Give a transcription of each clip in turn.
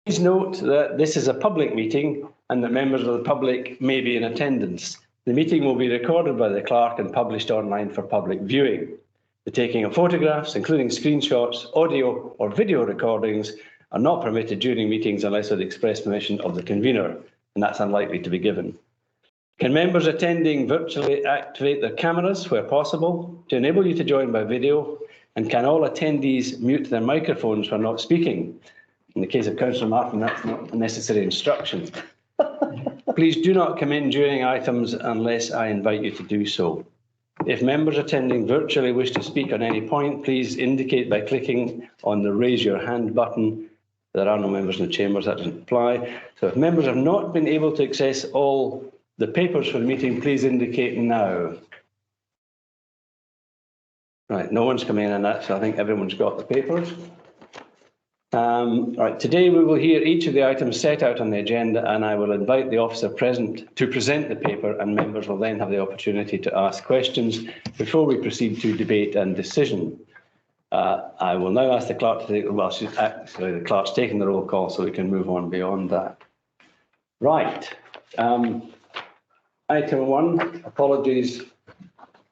Please note that this is a public meeting and that members of the public may be in attendance. The meeting will be recorded by the clerk and published online for public viewing. The taking of photographs, including screenshots, audio or video recordings, are not permitted during meetings unless with express permission of the convener, and that's unlikely to be given. Can members attending virtually activate their cameras where possible to enable you to join by video? And can all attendees mute their microphones when not speaking? In the case of Councillor Martin, that's not a necessary instruction. Please do not come in during items unless I invite you to do so. If members attending virtually wish to speak on any point, please indicate by clicking on the raise your hand button. There are no members in the chambers, that doesn't apply. So if members have not been able to access all the papers for the meeting, please indicate now. Right, no one's come in on that, so I think everyone's got the papers. Right, today we will hear each of the items set out on the agenda, and I will invite the officer present to present the paper, and members will then have the opportunity to ask questions before we proceed to debate and decision. I will now ask the clerk to take, well, actually the clerk's taking the roll call, so we can move on beyond that. Right, item 1, apologies.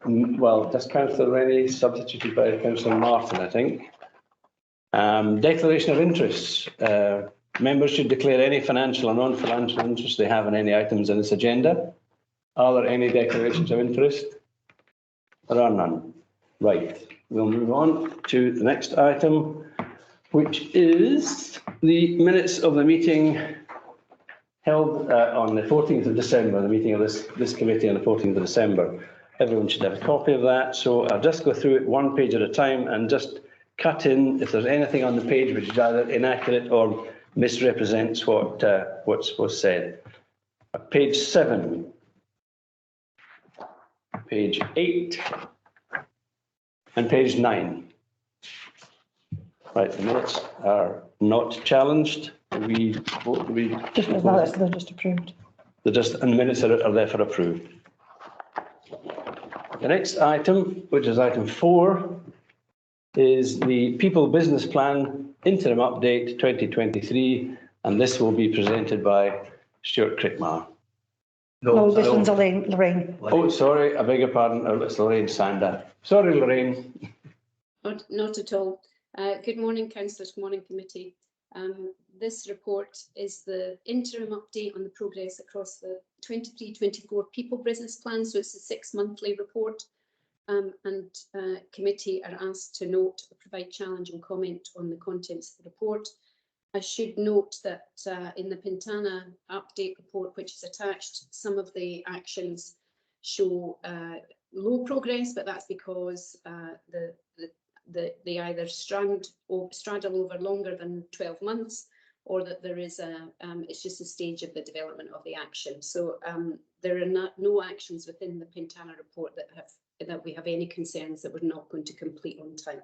Well, just Councillor Rennie, substituted by Councillor Martin, I think. Declaration of interests. Members should declare any financial or non-financial interest they have in any items in this agenda. Are there any declarations of interest? There are none. Right, we'll move on to the next item, which is the minutes of the meeting held on the 14th of December, the meeting of this committee on the 14th of December. Everyone should have a copy of that. So I'll just go through it one page at a time and just cut in if there's anything on the page which is either inaccurate or misrepresents what was said. Page 7, page 8, and page 9. Right, the minutes are not challenged. We They're just approved. And the minutes are therefore approved. The next item, which is item 4, is the People Business Plan Interim Update 2023, and this will be presented by Stuart Crickmar. No, this one's Lorraine. Oh, sorry, I beg your pardon. Oh, it's Lorraine Sander. Sorry, Lorraine. Not at all. Good morning, councillors. Good morning, committee. This report is the interim update on the progress across the 23-24 People Business Plan. So it's a 6-monthly report, and committee are asked to note or provide challenge and comment on the contents of the report. I should note that in the Pintana update report, which is attached, some of the actions show low progress, but that's because they either straddle over longer than 12 months, or that there is it's just a stage of the development of the action. So there are no actions within the Pintana report that we have any concerns that we're not going to complete on time.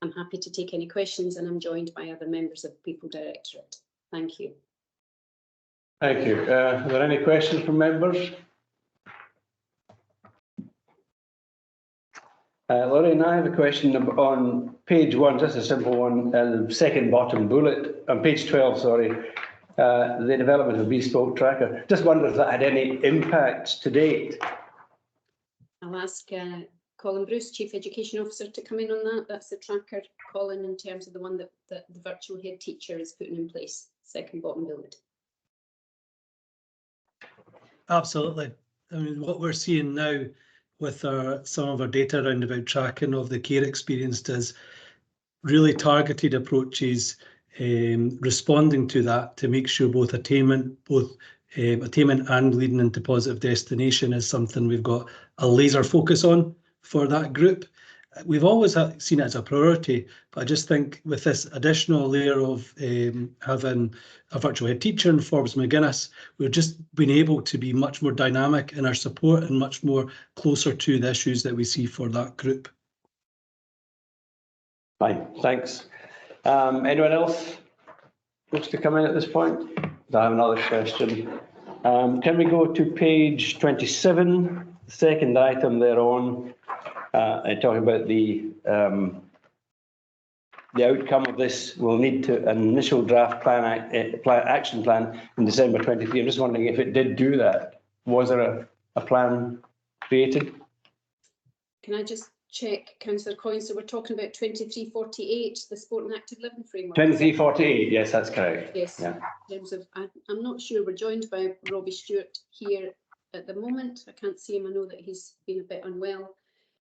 I'm happy to take any questions, and I'm joined by other members of the People Directorate. Thank you. Thank you. Are there any questions from members? Lorraine, I have a question on page 1, just a simple one, the second bottom bullet, on page 12, sorry, the development of bespoke tracker. Just wonder if that had any impact to date. I'll ask Colin Bruce, Chief Education Officer, to come in on that. That's the tracker, Colin, in terms of the one that the virtual head teacher is putting in place, second bottom bullet. Absolutely. I mean, what we're seeing now with some of our data around about tracking of the care experience is really targeted approaches, responding to that to make sure both attainment and leading into positive destination is something we've got a laser focus on for that group. We've always seen it as a priority, but I just think with this additional layer of having a virtual head teacher in Forbes McGuinness, we've just been able to be much more dynamic in our support and much more closer to the issues that we see for that group. Fine, thanks. Anyone else wants to come in at this point? I have another question. Can we go to page 27, the second item thereon? Talking about the the outcome of this will need to an initial draft action plan in December 23. I'm just wondering if it did do that. Was there a plan created? Can I just check, Councillor Coyne? So we're talking about 2348, the Sport and Active Living Framework. 2348, yes, that's correct. Yes. Yeah. In terms of, I'm not sure. We're joined by Robbie Stewart here at the moment. I can't see him. I know that he's been a bit unwell.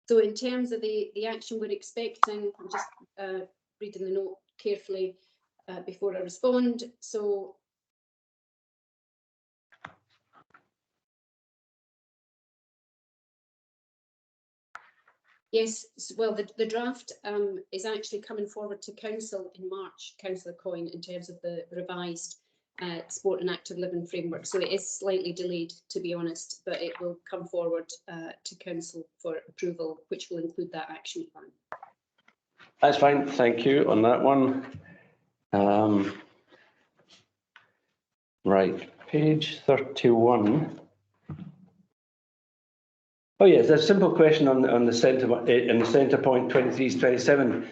So in terms of the action we're expecting, I'm just reading the note carefully before I respond. So yes, well, the draft is actually coming forward to Council in March, Councillor Coyne, in terms of the revised Sport and Active Living Framework. So it is slightly delayed, to be honest, but it will come forward to Council for approval, which will include that action plan. That's fine. Thank you on that one. Right, page 31. Oh yes, there's a simple question on the centre point 23-27.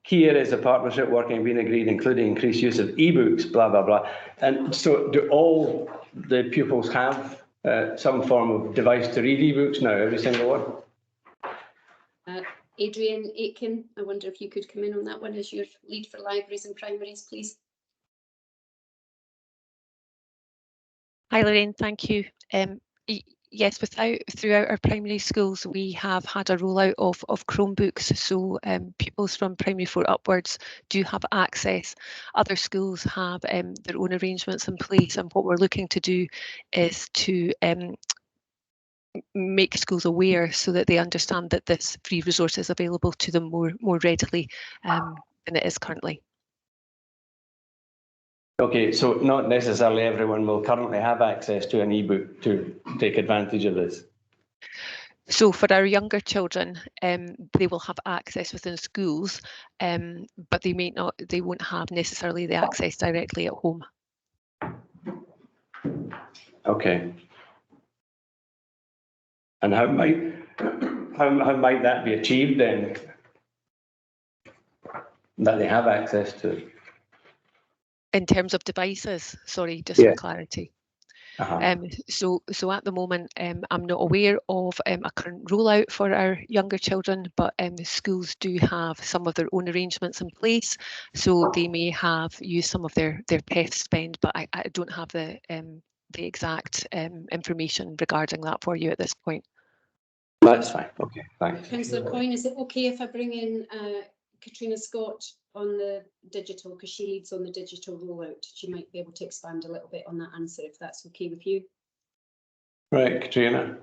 Key areas of partnership working being agreed, including increased use of e-books, blah, blah, blah. And so do all the pupils have some form of device to read e-books now, every single one? Adrian Aitken, I wonder if you could come in on that one as your lead for libraries and primaries, please. Hi Lorraine, thank you. Yes, throughout our primary schools, we have had a rollout of Chromebooks, so pupils from primary 4 upwards do have access. Other schools have their own arrangements in place, and what we're looking to do is to make schools aware so that they understand that this free resource is available to them more readily than it is currently. Okay, so not necessarily everyone will currently have access to an e-book to take advantage of this. So for our younger children, they will have access within schools, but they won't have necessarily the access directly at home. Okay. And how might that be achieved then? That they have access to? In terms of devices, sorry, just for clarity. So at the moment, I'm not aware of a current rollout for our younger children, but schools do have some of their own arrangements in place. So they may have used some of their PEF spend, but I don't have the exact information regarding that for you at this point. That's fine. Okay, thanks. Councillor Coyne, is it okay if I bring in Katrina Scott on the digital, because she leads on the digital rollout? She might be able to expand a little bit on that answer, if that's okay with you. Right, Katrina.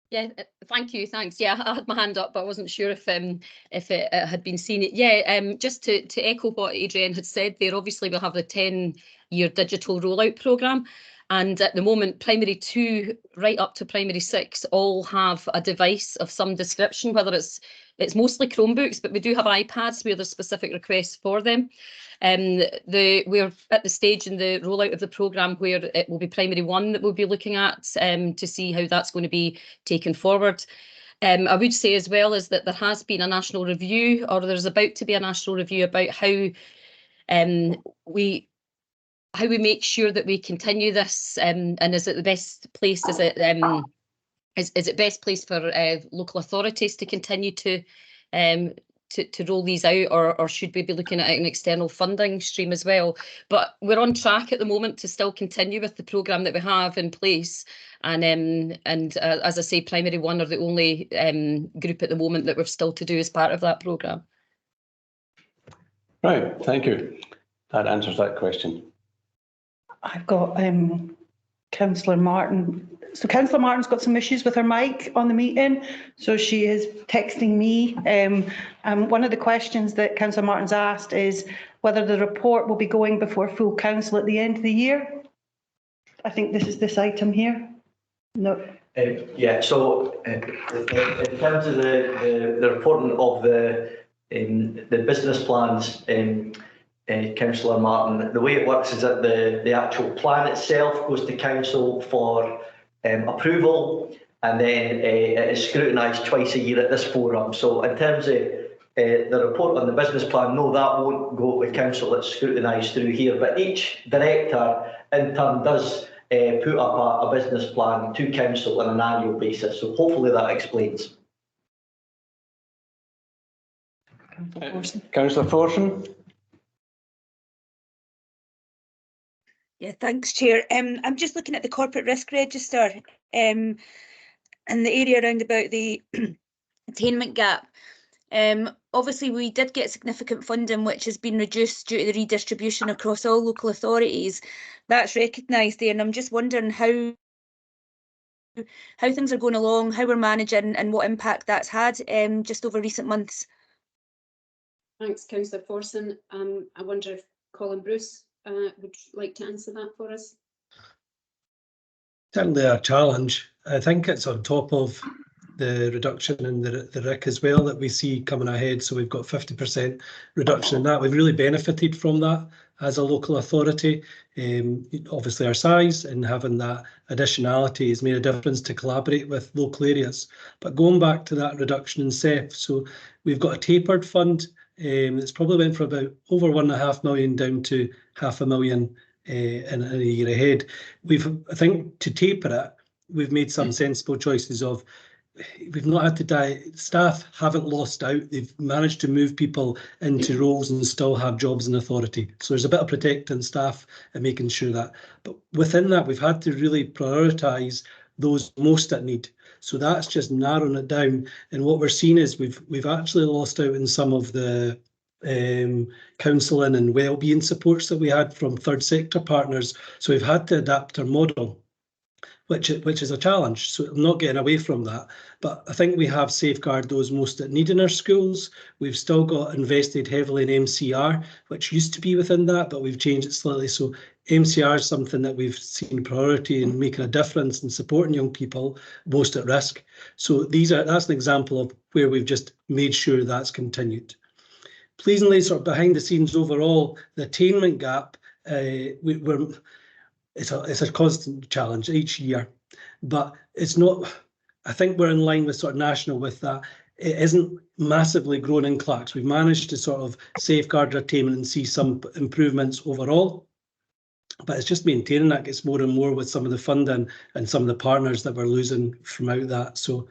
Yeah, thank you. Thanks. Yeah, I had my hand up, but I wasn't sure if it had been seen. Yeah, just to echo what Adrian had said there, obviously we'll have the 10-year digital rollout programme. And at the moment, primary 2 right up to primary 6 all have a device of some description, whether it's mostly Chromebooks, but we do have iPads where there's specific requests for them. We're at the stage in the rollout of the programme where it will be primary 1 that we'll be looking at to see how that's going to be taken forward. I would say as well is that there has been a national review, or there's about to be a national review about how we make sure that we continue this, and is it the best place? Is it best place for local authorities to continue to roll these out, or should we be looking at an external funding stream as well? But we're on track at the moment to still continue with the programme that we have in place, and as I say, primary 1 are the only group at the moment that we're still to do as part of that programme. Right, thank you. That answers that question. I've got Councillor Martin. So Councillor Martin's got some issues with her mic on the meeting, so she is texting me. One of the questions that Councillor Martin's asked is whether the report will be going before full council at the end of the year. I think this is this item here. No. Yeah, so in terms of the reporting of the business plans, Councillor Martin, the way it works is that the actual plan itself goes to council for approval, and then it is scrutinised twice a year at this forum. So in terms of the report on the business plan, no, that won't go to council, it's scrutinised through here, but each director in turn does put up a business plan to council on an annual basis, so hopefully that explains. Councillor Forson. Yeah, thanks, Chair. I'm just looking at the corporate risk register and the area around about the attainment gap. Obviously, we did get significant funding, which has been reduced due to the redistribution across all local authorities. That's recognised there, and I'm just wondering how things are going along, how we're managing, and what impact that's had just over recent months. Thanks, Councillor Forson. I wonder if Colin Bruce would like to answer that for us. Certainly a challenge. I think it's on top of the reduction in the RIC as well that we see coming ahead. So we've got 50% reduction in that. We've really benefited from that as a local authority. Obviously our size and having that additionality has made a difference to collaborate with local areas. But going back to that reduction in CEF, so we've got a tapered fund. It's probably went from about over 1.5 million down to 500,000 in a year ahead. I think to taper it, we've made some sensible choices of, we've not had to die, staff haven't lost out, they've managed to move people into roles and still have jobs in authority. So there's a bit of protecting staff and making sure that. But within that, we've had to really prioritise those most at need. So that's just narrowing it down. And what we're seeing is we've actually lost out in some of the counselling and wellbeing supports that we had from third sector partners. So we've had to adapt our model, which is a challenge. So I'm not getting away from that. But I think we have safeguarded those most at need in our schools. We've still got invested heavily in MCR, which used to be within that, but we've changed it slightly. So MCR is something that we've seen priority in making a difference in supporting young people most at risk. So that's an example of where we've just made sure that's continued. Pleasingly, sort of behind the scenes overall, the attainment gap, it's a constant challenge each year, but it's not, I think we're in line with sort of national with that. It isn't massively grown in Clarks. We've managed to sort of safeguard our attainment and see some improvements overall, but it's just maintaining that gets more and more with some of the funding and some of the partners that we're losing from out that. So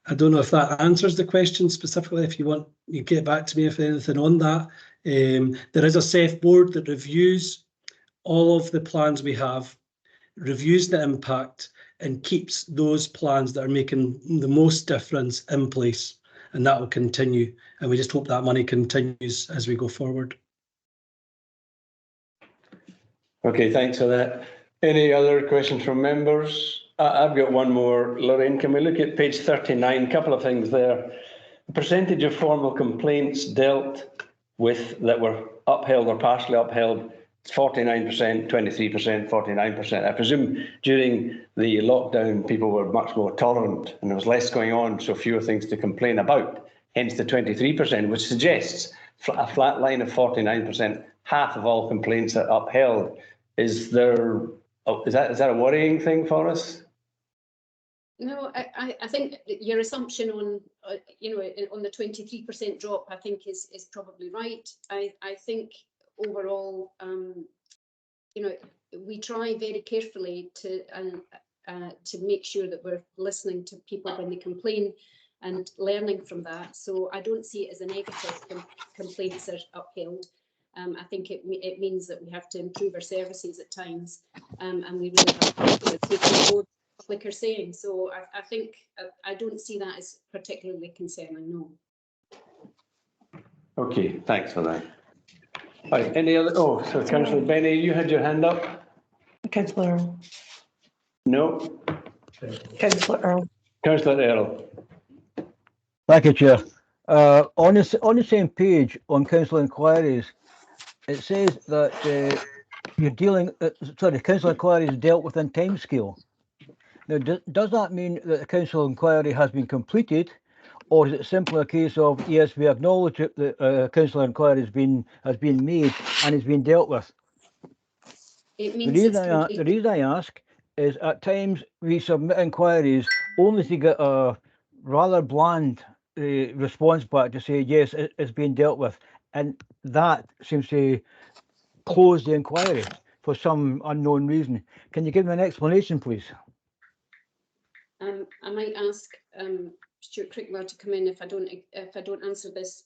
I don't know if that answers the question specifically. If you want, you get back to me if anything on that. There is a CEF board that reviews all of the plans we have, reviews the impact and keeps those plans that are making the most difference in place, and that will continue. And we just hope that money continues as we go forward. Okay, thanks for that. Any other questions from members? I've got one more. Lorraine, can we look at page 39? A couple of things there. The percentage of formal complaints dealt with that were upheld or partially upheld, 49%, 23%, 49%. I presume during the lockdown, people were much more tolerant and there was less going on, so fewer things to complain about, hence the 23%, which suggests a flat line of 49%, half of all complaints are upheld. Is that a worrying thing for us? No, I think your assumption on on the 23% drop, I think is probably right. I think overall, we try very carefully to make sure that we're listening to people when they complain and learning from that. So I don't see it as a negative when complaints are upheld. I think it means that we have to improve our services at times, and we really have to take on board what public are saying. So I think I don't see that as particularly concerning, no. Okay, thanks for that. Right, any other? Oh, so Councillor Benny, you had your hand up. Councillor Earl. No. Councillor Earl. Councillor Earl. Thank you, Chair. On the same page on council inquiries, it says that you're dealing. Council inquiries dealt within timescale. Now, does that mean that the council inquiry has been completed, or is it simply a case of yes, we acknowledge that the council inquiry has been made and has been dealt with? It means the reason I ask is at times we submit inquiries only to get a rather bland the response back to say, yes, it's being dealt with. And that seems to close the inquiry for some unknown reason. Can you give me an explanation, please? I might ask Stuart Crickmore to come in if I don't answer this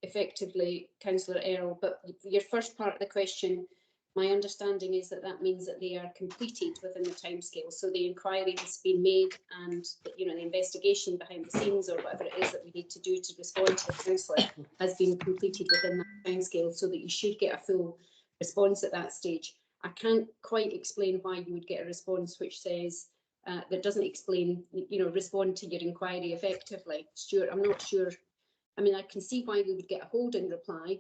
effectively, Councillor Earl. But your first part of the question, my understanding is that that means that they are completed within the timescale. So the inquiry has been made, and the investigation behind the scenes or whatever it is that we need to do to respond to the councillor has been completed within that timescale, so that you should get a full response at that stage. I can't quite explain why you would get a response which says that doesn't explain, respond to your inquiry effectively. Stuart, I'm not sure. I mean, I can see why we would get a holding reply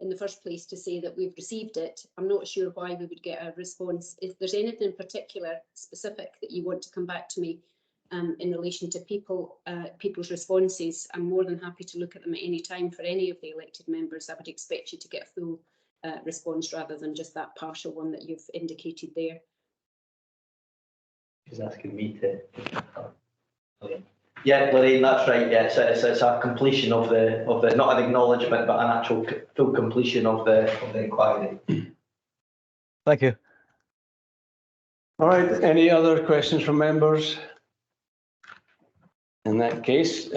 in the first place to say that we've received it. I'm not sure why we would get a response. If there's anything particular, specific that you want to come back to me in relation to people's responses, I'm more than happy to look at them at any time for any of the elected members. I would expect you to get a full response rather than just that partial one that you've indicated there. She's asking me to. Yeah, Lorraine, that's right. Yeah, it's a completion of the not an acknowledgement, but an actual full completion of the inquiry. Thank you. All right. Any other questions from members? In that case,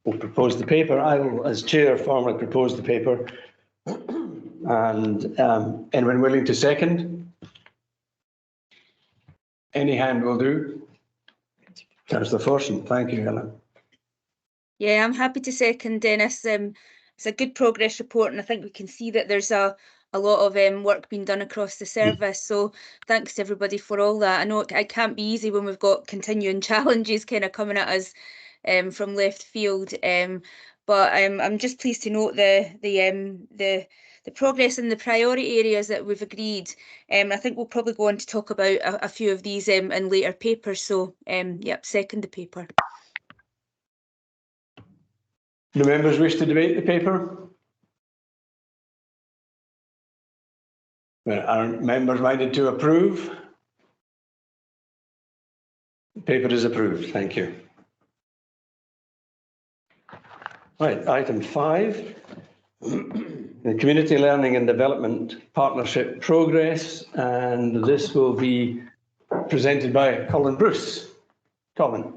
we'll propose the paper. I will, as chair, formally propose the paper. And anyone willing to second? Any hand will do. Councillor Forson, thank you, Helen. Yeah, I'm happy to second, Dennis. It's a good progress report, and I think we can see that there's a lot of work being done across the service. So thanks to everybody for all that. I know it can't be easy when we've got continuing challenges kind of coming at us from left field. But I'm just pleased to note the progress in the priority areas that we've agreed. I think we'll probably go on to talk about a few of these in later papers. So yep, second the paper. Do members wish to debate the paper? Are members minded to approve? The paper is approved. Thank you. Right, item 5. The Community Learning and Development Partnership Progress, and this will be presented by Colin Bruce. Colin.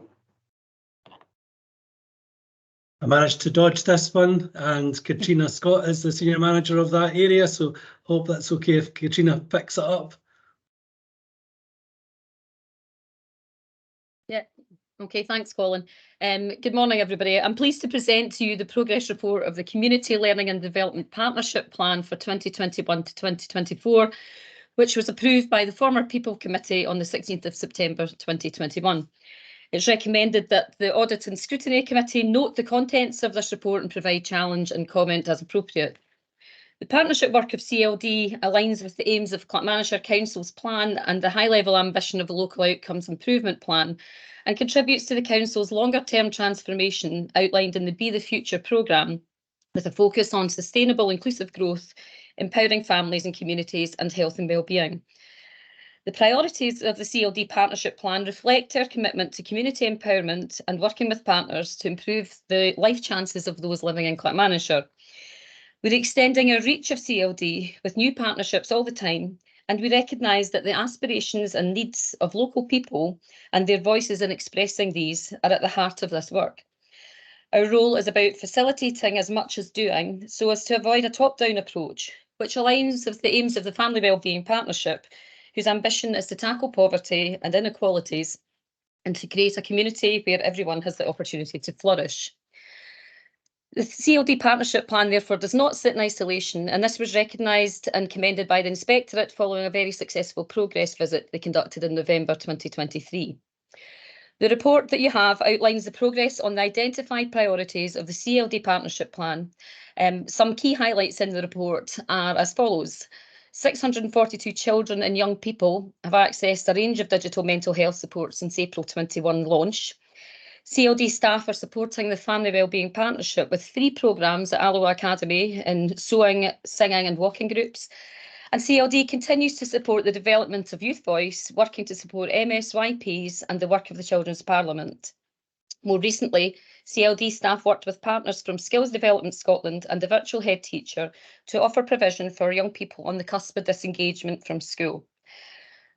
I managed to dodge this one, and Katrina Scott is the senior manager of that area, so hope that's okay if Katrina picks it up. Yeah, okay, thanks, Colin. Good morning, everybody. I'm pleased to present to you the progress report of the Community Learning and Development Partnership Plan for 2021 to 2024, which was approved by the former People Committee on the 16th of September 2021. It's recommended that the Audit and Scrutiny Committee note the contents of this report and provide challenge and comment as appropriate. The partnership work of CLD aligns with the aims of Clackmannanshire Council's plan and the high-level ambition of the Local Outcomes Improvement Plan, and contributes to the Council's longer-term transformation outlined in the Be the Future programme, with a focus on sustainable inclusive growth, empowering families and communities, and health and wellbeing. The priorities of the CLD Partnership Plan reflect our commitment to community empowerment and working with partners to improve the life chances of those living in Clackmannanshire. We're extending our reach of CLD with new partnerships all the time, and we recognise that the aspirations and needs of local people and their voices in expressing these are at the heart of this work. Our role is about facilitating as much as doing, so as to avoid a top-down approach, which aligns with the aims of the Family Wellbeing Partnership, whose ambition is to tackle poverty and inequalities and to create a community where everyone has the opportunity to flourish. The CLD Partnership Plan, therefore, does not sit in isolation, and this was recognised and commended by the Inspectorate following a very successful progress visit they conducted in November 2023. The report that you have outlines the progress on the identified priorities of the CLD Partnership Plan. Some key highlights in the report are as follows. 642 children and young people have accessed a range of digital mental health support since April 21 launch. CLD staff are supporting the Family Wellbeing Partnership with 3 programmes at Alloa Academy in sewing, singing and walking groups. And CLD continues to support the development of Youth Voice, working to support MSYPs and the work of the Children's Parliament. More recently, CLD staff worked with partners from Skills Development Scotland and the virtual head teacher to offer provision for young people on the cusp of disengagement from school.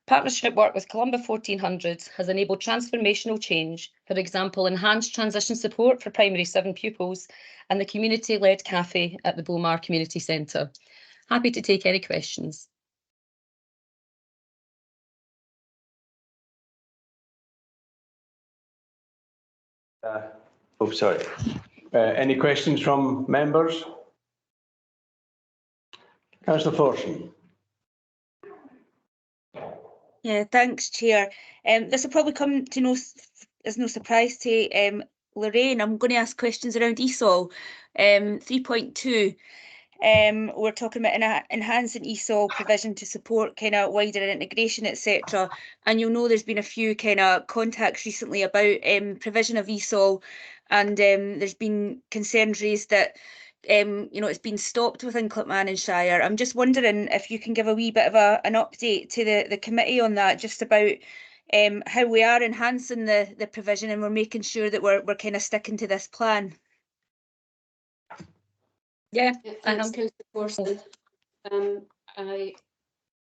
Partnership work with Columba 1400 has enabled transformational change, for example, enhanced transition support for primary 7 pupils and the community-led cafe at the Beaumar Community Centre. Happy to take any questions. Sorry. Any questions from members? Councillor Forson. Yeah, thanks, Chair. This will probably come to as no surprise to Lorraine. I'm going to ask questions around ESOL. 3.2. We're talking about enhancing ESOL provision to support kind of wider integration, etc. And you'll know there's been a few kind of contacts recently about provision of ESOL, and there's been concerns raised that it's been stopped within Clipman and Shire. I'm just wondering if you can give a wee bit of an update to the committee on that, just about how we are enhancing the provision and we're making sure that we're kind of sticking to this plan. Yeah, thanks, Councillor Forson. I'm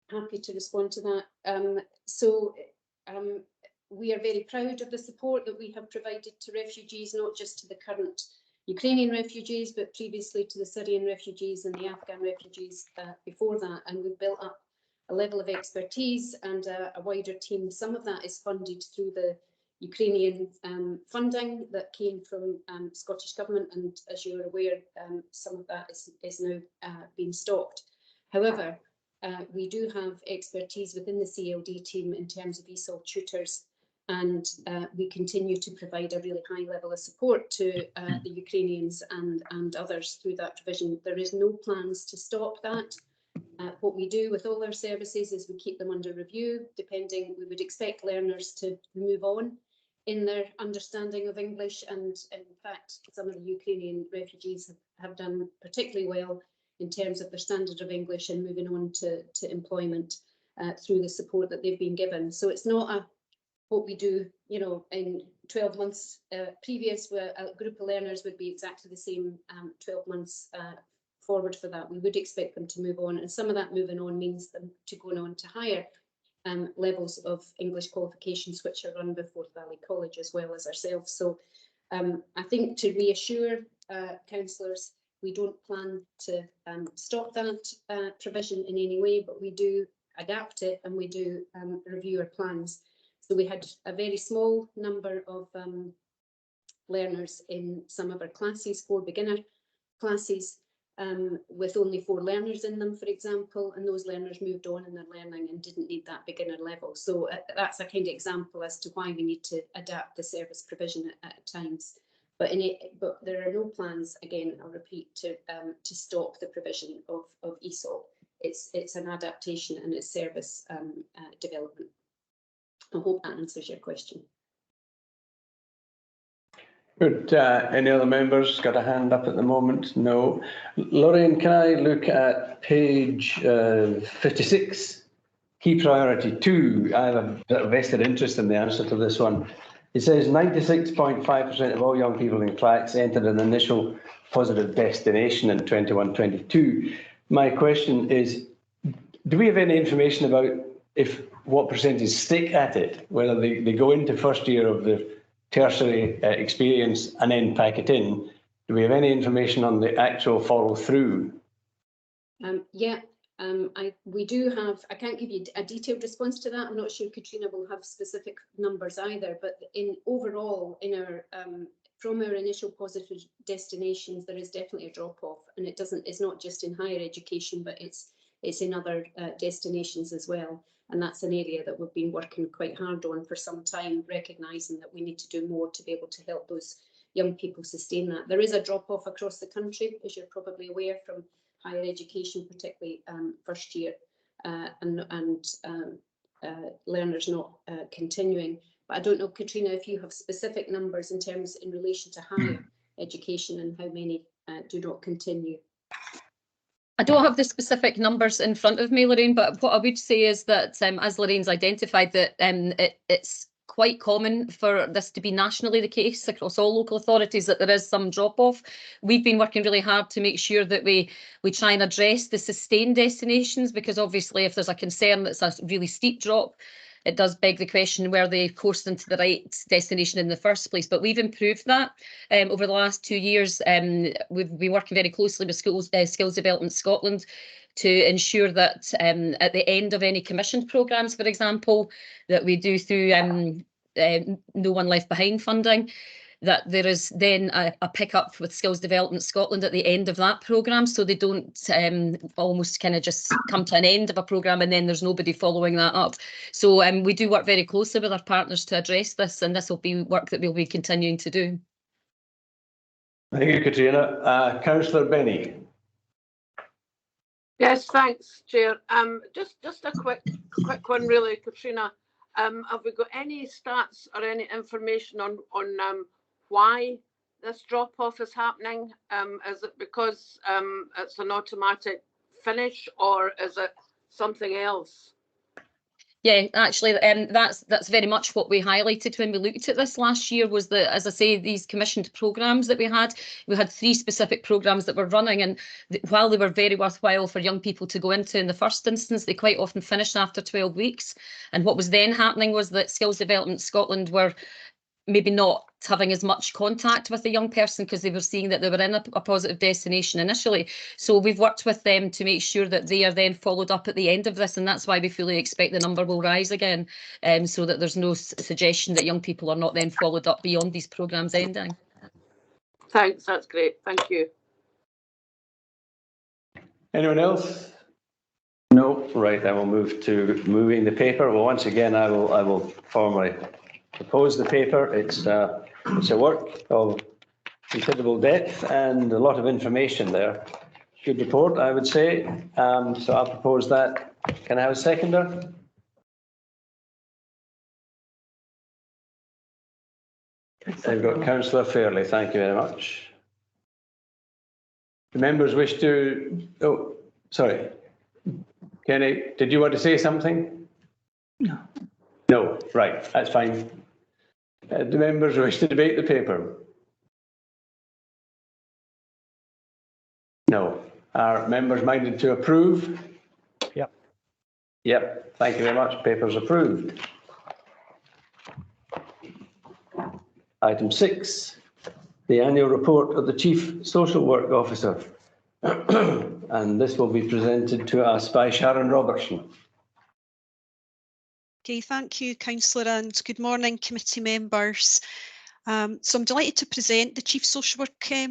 happy to respond to that. We are very proud of the support that we have provided to refugees, not just to the current Ukrainian refugees, but previously to the Syrian refugees and the Afghan refugees before that. And we've built up a level of expertise and a wider team. Some of that is funded through the Ukrainian funding that came from Scottish Government, and as you're aware, some of that is now being stopped. However, we do have expertise within the CLD team in terms of ESOL tutors, and we continue to provide a really high level of support to the Ukrainians and others through that provision. There is no plans to stop that. What we do with all our services is we keep them under review. Depending, we would expect learners to move on in their understanding of English, and in fact some of the Ukrainian refugees have done particularly well in terms of their standard of English and moving on to employment through the support that they've been given. So it's not what we do, in 12 months previous, where a group of learners would be exactly the same 12 months forward for that. We would expect them to move on, and some of that moving on means them to going on to higher levels of English qualifications, which are run by Forth Valley College as well as ourselves. So I think to reassure councillors, we don't plan to stop that provision in any way, but we do adapt it and we do review our plans. So we had a very small number of learners in some of our classes, 4 beginner classes, with only 4 learners in them, for example, and those learners moved on in their learning and didn't need that beginner level. So that's a kind of example as to why we need to adapt the service provision at times. But there are no plans, again, I'll repeat, to stop the provision of ESOL. It's an adaptation and it's service development. I hope that answers your question. Good. Any other members got a hand up at the moment? No. Lorraine, can I look at page 56? Key priority 2. I have a vested interest in the answer to this one. It says 96.5% of all young people in Clacks entered an initial positive destination in 21-22. My question is, do we have any information about what percentage stick at it, whether they go into first year of the tertiary experience and then pack it in? Do we have any information on the actual follow through? We do have, I can't give you a detailed response to that. I'm not sure Katrina will have specific numbers either, but overall in our from our initial positive destinations, there is definitely a drop off, and it's not just in higher education, but it's in other destinations as well. And that's an area that we've been working quite hard on for some time, recognising that we need to do more to be able to help those young people sustain that. There is a drop off across the country, as you're probably aware, from higher education, particularly first year, and learners not continuing. But I don't know, Katrina, if you have specific numbers in relation to higher education and how many do not continue. I don't have the specific numbers in front of me, Lorraine, but what I would say is that, as Lorraine's identified, that it's quite common for this to be nationally the case across all local authorities, that there is some drop-off. We've been working really hard to make sure that we try and address the sustained destinations, because obviously if there's a concern that's a really steep drop, it does beg the question, were they coursed into the right destination in the first place? But we've improved that over the last 2 years. We've been working very closely with Skills Development Scotland to ensure that at the end of any commissioned programmes, for example, that we do through No One Left Behind funding, that there is then a pick-up with Skills Development Scotland at the end of that programme, so they don't almost kind of just come to an end of a programme and then there's nobody following that up. So we do work very closely with our partners to address this, and this will be work that we'll be continuing to do. Thank you, Katrina. Councillor Benny. Yes, thanks, Chair. Just a quick one, really, Katrina. Have we got any stats or any information on why this drop-off is happening? Is it because it's an automatic finish, or is it something else? Yeah, actually, that's very much what we highlighted when we looked at this last year, was that, as I say, these commissioned programmes that we had 3 specific programmes that were running, and while they were very worthwhile for young people to go into in the first instance, they quite often finished after 12 weeks. And what was then happening was that Skills Development Scotland were maybe not having as much contact with the young person because they were seeing that they were in a positive destination initially. So we've worked with them to make sure that they are then followed up at the end of this, and that's why we fully expect the number will rise again, so that there's no suggestion that young people are not then followed up beyond these programmes ending. Thanks, that's great. Thank you. Anyone else? No. Right, I will move to moving the paper. Well, once again, I will formally propose the paper. It's a work of considerable depth and a lot of information there. Good report, I would say. So I'll propose that. Can I have a seconder? I've got Councillor Fairley. Thank you very much. The members wish to... Oh, sorry. Kenny, did you want to say something? No. No, right, that's fine. Do members wish to debate the paper? No. Are members minded to approve? Yep. Yep, thank you very much. Paper's approved. Item 6, the annual report of the Chief Social Work Officer. And this will be presented to us by Sharon Robertson. Okay, thank you, Councillor, and good morning, committee members. So I'm delighted to present the Chief Social Work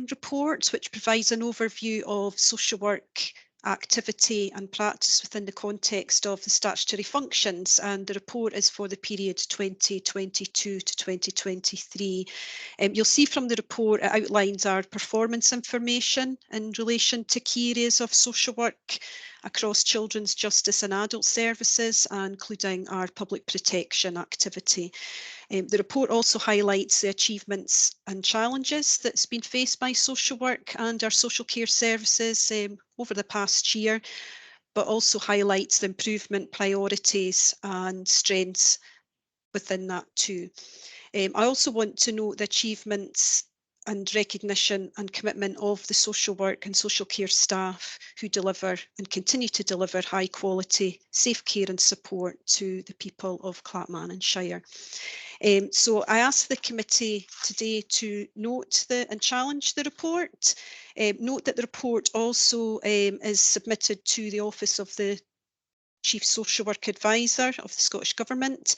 report, which provides an overview of social work activity and practice within the context of the statutory functions, and the report is for the period 2022 to 2023. You'll see from the report it outlines our performance information in relation to key areas of social work across children's justice and adult services, including our public protection activity. The report also highlights the achievements and challenges that's been faced by social work and our social care services over the past year, but also highlights the improvement priorities and strengths within that too. I also want to note the achievements and recognition and commitment of the social work and social care staff who deliver and continue to deliver high quality, safe care and support to the people of Clackmannan and Shire. So I ask the committee today to note and challenge the report. Note that the report also is submitted to the Office of the Chief Social Work Advisor of the Scottish Government.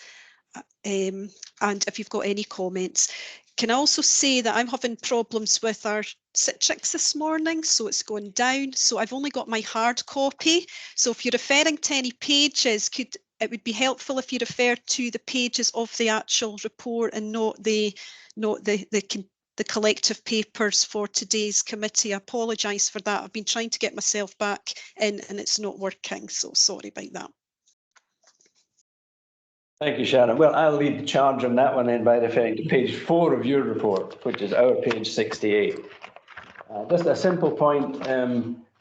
And if you've got any comments. Can I also say that I'm having problems with our Citrix this morning, so it's going down. So I've only got my hard copy. So if you're referring to any pages, it would be helpful if you refer to the pages of the actual report and not the collective papers for today's committee. I apologise for that. I've been trying to get myself back in and it's not working, so sorry about that. Thank you, Sharon. Well, I'll lead the charge on that one then by referring to page 4 of your report, which is our page 68. Just a simple point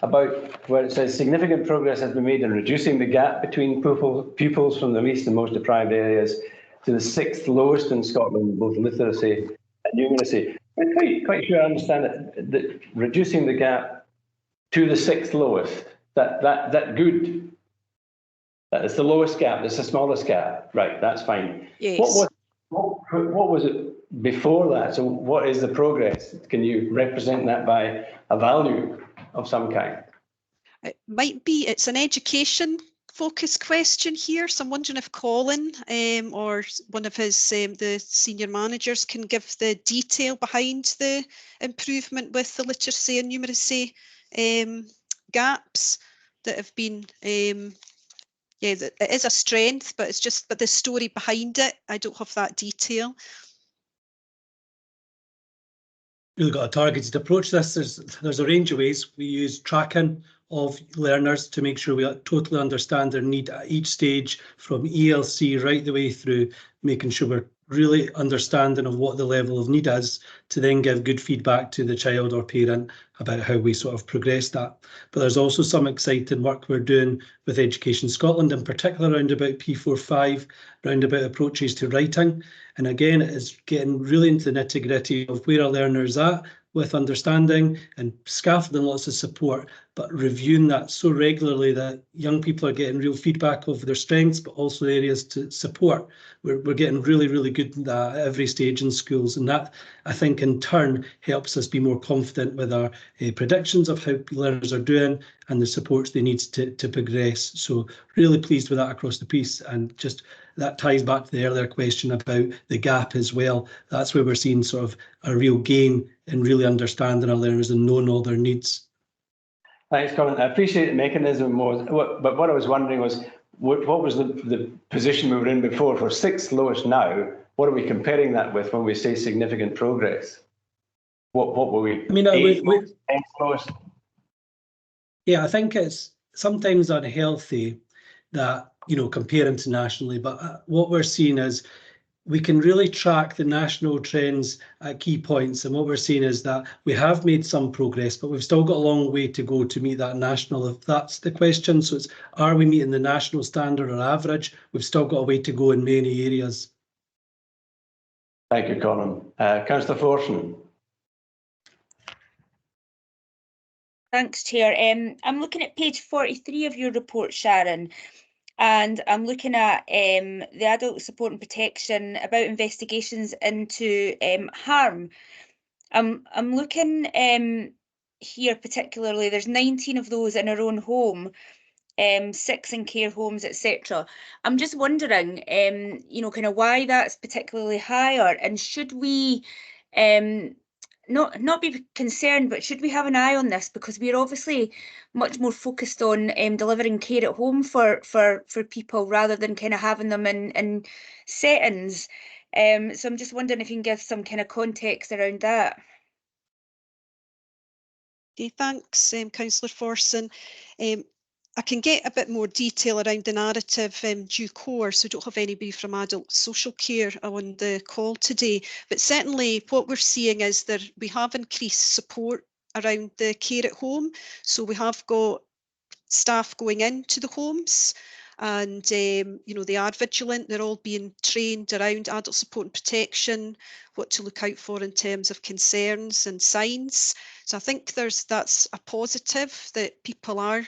about where it says significant progress has been made in reducing the gap between pupils from the least and most deprived areas. to the 6th lowest in Scotland, both literacy and numeracy. I'm quite sure I understand that reducing the gap to the 6th lowest, that good. That is the lowest gap. That's the smallest gap. Right. That's fine. Yes. What was it before that? So what is the progress? Can you represent that by a value of some kind? It might be, it's an education focused question here. So I'm wondering if Colin or one of his, the senior managers can give the detail behind the improvement with the literacy and numeracy gaps that have been, yeah, it is a strength, but it's just, but the story behind it, I don't have that detail. We've got a targeted approach to this. There's a range of ways. We use tracking of learners to make sure we totally understand their need at each stage, from ELC right the way through, making sure we're really understanding of what the level of need is, to then give good feedback to the child or parent about how we sort of progress that. But there's also some exciting work we're doing with Education Scotland, in particular around about P45, around about approaches to writing. And again, it is getting really into the nitty gritty of where our learners at with understanding and scaffolding lots of support, but reviewing that so regularly that young people are getting real feedback of their strengths, but also areas to support. We're getting really, really good at that at every stage in schools. And that, I think, in turn, helps us be more confident with our predictions of how learners are doing and the supports they need to progress. So really pleased with that across the piece. And just that ties back to the earlier question about the gap as well. That's where we're seeing sort of a real gain in really understanding our learners and knowing all their needs. Thanks, Colin. I appreciate the mechanism, but what I was wondering was, what was the position we were in before for 6th lowest now? What are we comparing that with when we say significant progress? What were we? I mean, 8th lowest? Yeah, I think it's sometimes unhealthy that, you know, compare internationally, but what we're seeing is we can really track the national trends at key points. And what we're seeing is that we have made some progress, but we've still got a long way to go to meet that national, if that's the question. So it's, are we meeting the national standard or average? We've still got a way to go in many areas. Thank you, Colin. Councillor Forson. Thanks, Chair. I'm looking at page 43 of your report, Sharon. And I'm looking at the adult support and protection about investigations into harm. I'm looking here particularly, there's 19 of those in our own home, 6 in care homes, etc. I'm just wondering, you know, kind of why that's particularly higher, and should we not be concerned, but should we have an eye on this, because we're obviously much more focused on delivering care at home for people rather than kind of having them in settings. So I'm just wondering if you can give some kind of context around that. Okay, thanks, Councillor Forson. I can get a bit more detail around the narrative due course. We don't have anybody from adult social care on the call today, but certainly what we're seeing is that we have increased support around the care at home. So we have got staff going into the homes, and you know, they are vigilant. They're all being trained around adult support and protection, what to look out for in terms of concerns and signs. So I think that's a positive, that people are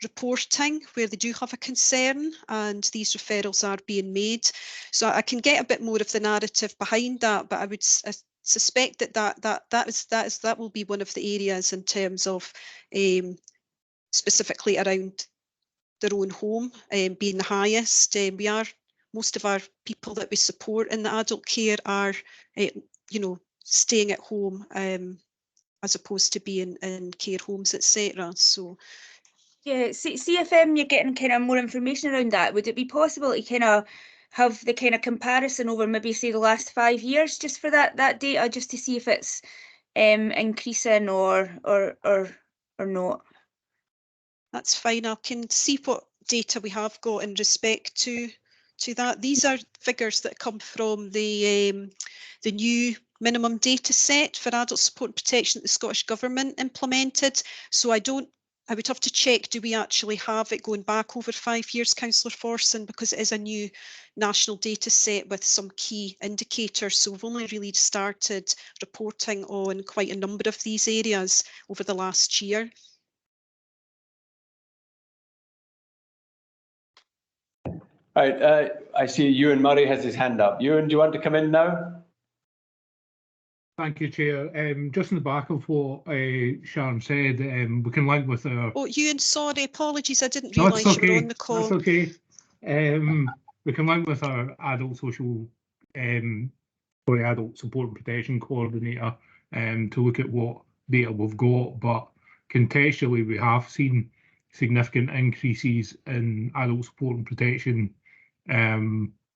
reporting where they do have a concern, and these referrals are being made. So I can get a bit more of the narrative behind that, but I would suspect that will be one of the areas in terms of specifically around their own home being the highest. Most of our people that we support in the adult care are you know, staying at home as opposed to being in care homes, etc. So yeah, see if you're getting kind of more information around that. Would it be possible to kind of have the kind of comparison over maybe say the last 5 years, just for that data, just to see if it's increasing or not? that's fine. I can see what data we have got in respect to that. These are figures that come from the new minimum data set for adult support and protection that the Scottish Government implemented. So I don't I would have to check, do we actually have it going back over 5 years, Councillor Forson, because it is a new national data set with some key indicators. So we've only really started reporting on quite a number of these areas over the last year. Right, I see Ewan Murray has his hand up. Ewan, do you want to come in now? Thank you, Chair. Just in the back of what Sharon said, we can link with our... Oh, Ewan, sorry, apologies, I didn't realise you were on the call. That's okay. We can link with our adult social, adult support and protection coordinator to look at what data we've got, but contextually we have seen significant increases in adult support and protection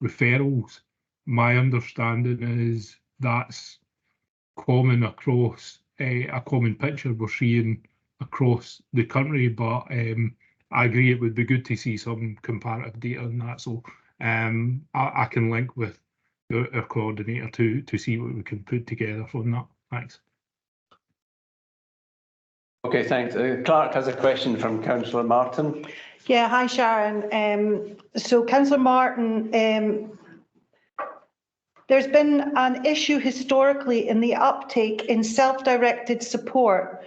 referrals. My understanding is that's common across a common picture we're seeing across the country, but I agree it would be good to see some comparative data on that. So I can link with our coordinator to see what we can put together from that. Thanks. Okay, thanks. Clark has a question from Councillor Martin. Yeah, hi Sharon. So Councillor Martin, there's been an issue historically in the uptake in self-directed support.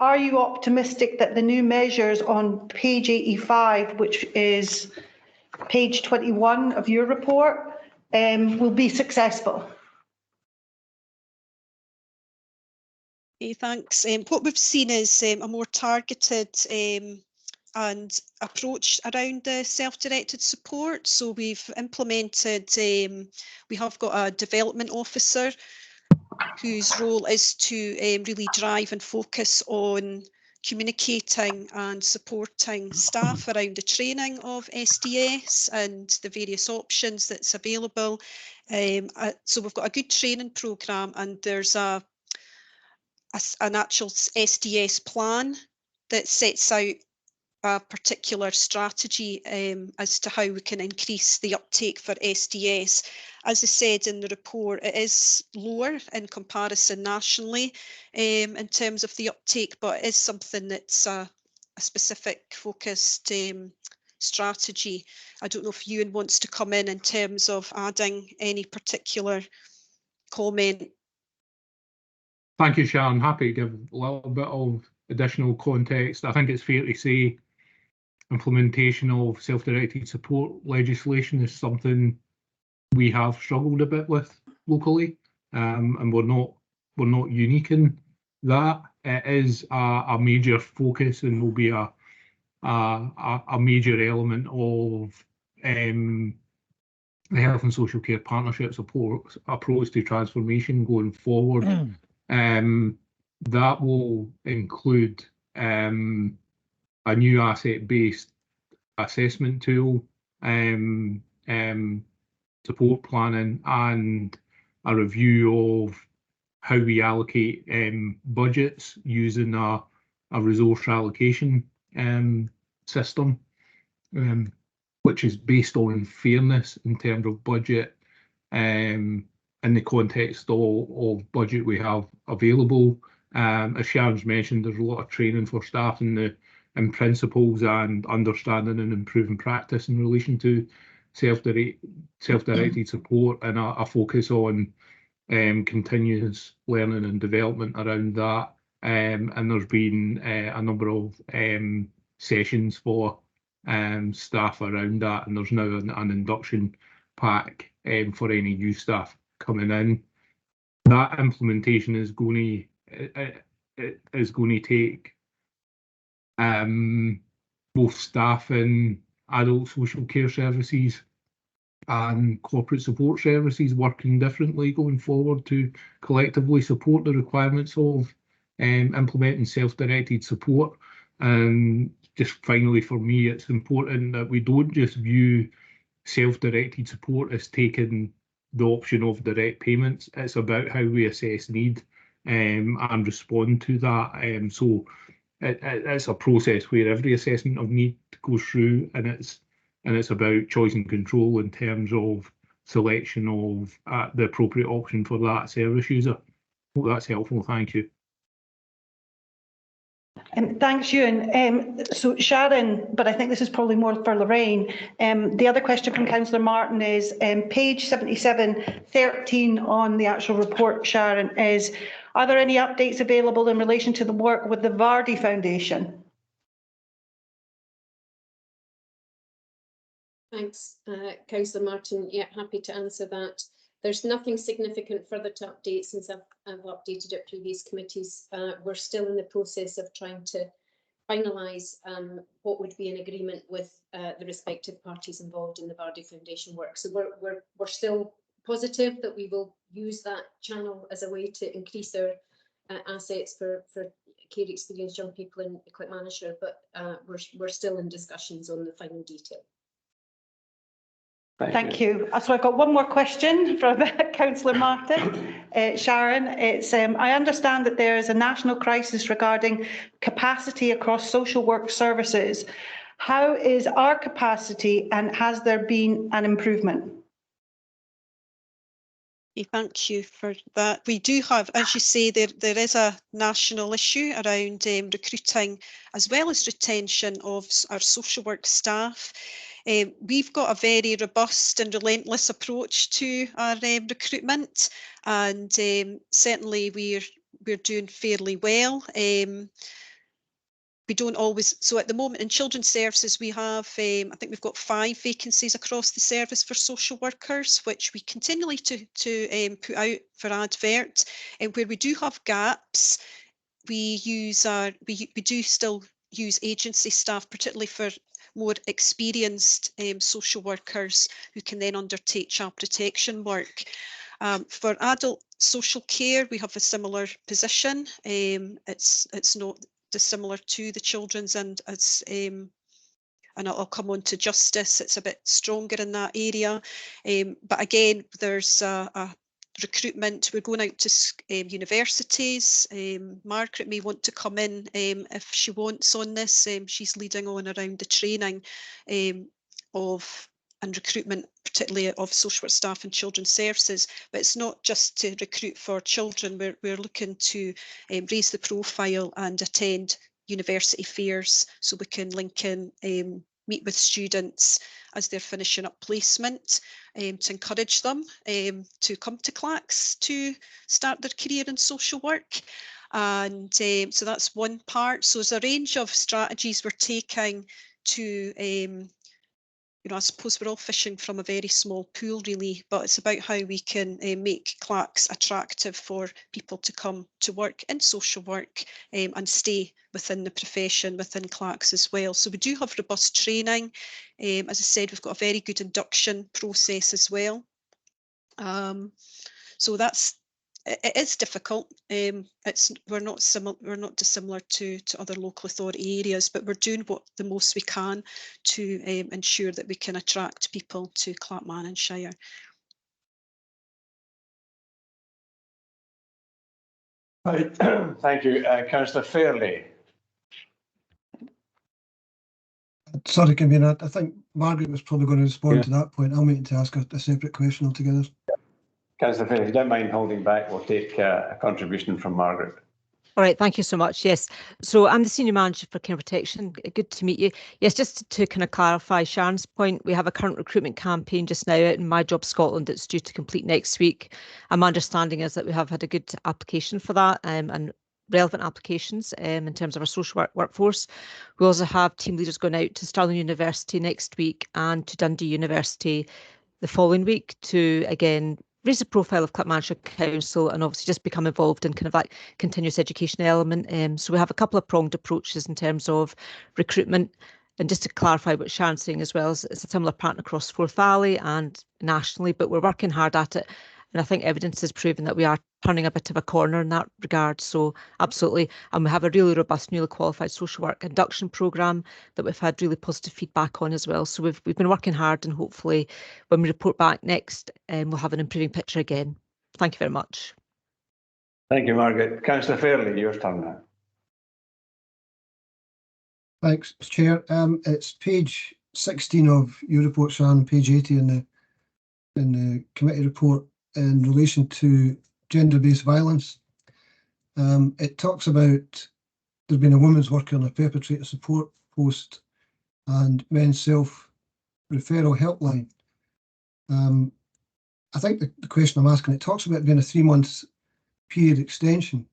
Are you optimistic that the new measures on page 85, which is page 21 of your report, will be successful? Thanks. What we've seen is a more targeted and approach around the self-directed support. So we've implemented, we have got a development officer whose role is to really drive and focus on communicating and supporting staff around the training of SDS and the various options that's available. So we've got a good training programme, and there's an actual SDS plan that sets out a particular strategy as to how we can increase the uptake for SDS. As I said in the report, it is lower in comparison nationally in terms of the uptake, but it is something that's a specific focused strategy. I don't know if Ewan wants to come in terms of adding any particular comment. Thank you, Sharon. Happy to give a little bit of additional context. I think it's fair to say implementation of self-directed support legislation is something we have struggled a bit with locally, and we're not unique in that. It is a major focus and will be a major element of the health and social care partnership support approach to transformation going forward. That will include a new asset-based assessment tool, support planning, and a review of how we allocate budgets using a resource allocation system, which is based on fairness in terms of budget in the context of budget we have available. As Sharon's mentioned, there's a lot of training for staff in principles and understanding and improving practice in relation to self-directed support, and a focus on continuous learning and development around that. And there's been a number of sessions for staff around that, and there's now an induction pack for any new staff coming in. That implementation is going to take both staff in adult social care services and corporate support services working differently going forward to collectively support the requirements of implementing self-directed support. And just finally, for me, it's important that we don't just view self-directed support as taking the option of direct payments. It's about how we assess need and respond to that. So it's a process where every assessment of need goes through, and it's about choice and control in terms of selection of the appropriate option for that service user. Hope that's helpful. Thank you. Thanks, Ewan. So Sharon, but I think this is probably more for Lorraine. The other question from Councillor Martin is page 77, 13 on the actual report, Sharon, is, are there any updates available in relation to the work with the Vardy Foundation? Thanks, Councillor Martin. Yeah, happy to answer that. There's nothing significant further to update since I've updated at previous committees. We're still in the process of trying to finalise what would be an agreement with the respective parties involved in the Vardy Foundation work. So we're still positive that we will use that channel as a way to increase our assets for care experienced young people in Clackmannanshire, but we're still in discussions on the final detail. Thank you. So I've got one more question from Councillor Martin. Sharon, it's I understand that there is a national crisis regarding capacity across social work services. How is our capacity and has there been an improvement? Thank you for that. We do have, as you say, there is a national issue around recruiting as well as retention of our social work staff. We've got a very robust and relentless approach to our recruitment, and certainly we're doing fairly well. We don't always, so at the moment in children's services we have, I think we've got 5 vacancies across the service for social workers, which we continually to put out for advert. And where we do have gaps, we do still use agency staff, particularly for more experienced social workers who can then undertake child protection work. For adult social care, we have a similar position. It's not dissimilar to the children's, and it's and I'll come on to justice. It's a bit stronger in that area, but again, there's a recruitment. We're going out to universities. Margaret may want to come in if she wants on this. She's leading on around the training of and recruitment, particularly of social work staff and children's services. But it's not just to recruit for children. We're looking to raise the profile and attend university fairs so we can link in, meet with students as they're finishing up placement, to encourage them to come to Clacks to start their career in social work. And so that's one part. So there's a range of strategies we're taking to you know, I suppose we're all fishing from a very small pool really, but it's about how we can make Clacks attractive for people to come to work in social work and stay within the profession, within Clacks as well. So we do have robust training. As I said, we've got a very good induction process as well. So it is difficult. We're not dissimilar to other local authority areas, but we're doing the most we can to ensure that we can attract people to Clackmannanshire. Right. Thank you, Councillor Fairley. Sorry, Convener, I think Margaret was probably going to respond to that point. I'll mean to ask a separate question altogether. Councillor Fairley, if you don't mind holding back, we'll take a contribution from Margaret. All right, thank you so much. Yes, so I'm the Senior Manager for Care Protection. Good to meet you. Yes, just to kind of clarify Sharon's point, we have a current recruitment campaign just now out in My Job Scotland that's due to complete next week. And my understanding is that we have had a good application for that and relevant applications in terms of our social work workforce. We also have team leaders going out to Stirling University next week and to Dundee University the following week to, again, raise the profile of Clackmannanshire Council and obviously just become involved in kind of that continuous education element. So we have a couple of pronged approaches in terms of recruitment. And just to clarify what Sharon's saying as well, it's a similar pattern across Forth Valley and nationally, but we're working hard at it. And I think evidence has proven that we are turning a bit of a corner in that regard. So absolutely. And we have a really robust newly qualified social work induction programme that we've had really positive feedback on as well. So we've been working hard, and hopefully when we report back next, we'll have an improving picture again. Thank you very much. Thank you, Margaret. Councillor Fairley, your turn now. Thanks, Chair. It's page 16 of your report, Sharon, page 80 in the committee report in relation to gender-based violence. It talks about there's been a women's worker on a perpetrator support post and men's self-referral helpline. I think the question I'm asking, it talks about being a 3-month period extension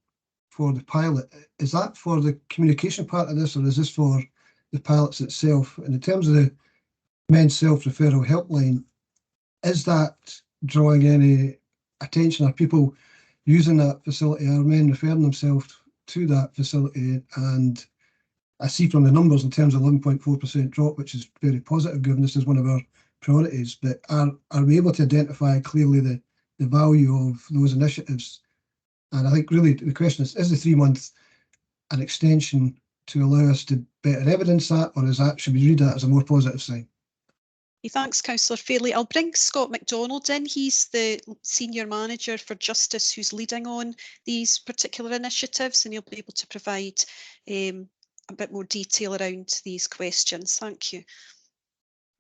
for the pilot. Is that for the communication part of this, or is this for the pilots itself? And in terms of the men's self-referral helpline, is that drawing any attention? Are people using that facility? Are men referring themselves to that facility? And I see from the numbers in terms of 11.4% drop, which is very positive given this is one of our priorities, but are we able to identify clearly the value of those initiatives? And I think really the question is the 3-month an extension to allow us to better evidence that, or is that, should we read that as a more positive sign? Thanks, Councillor Fairley. I'll bring Scott MacDonald in. He's the Senior Manager for Justice who's leading on these particular initiatives, and he'll be able to provide a bit more detail around these questions. Thank you.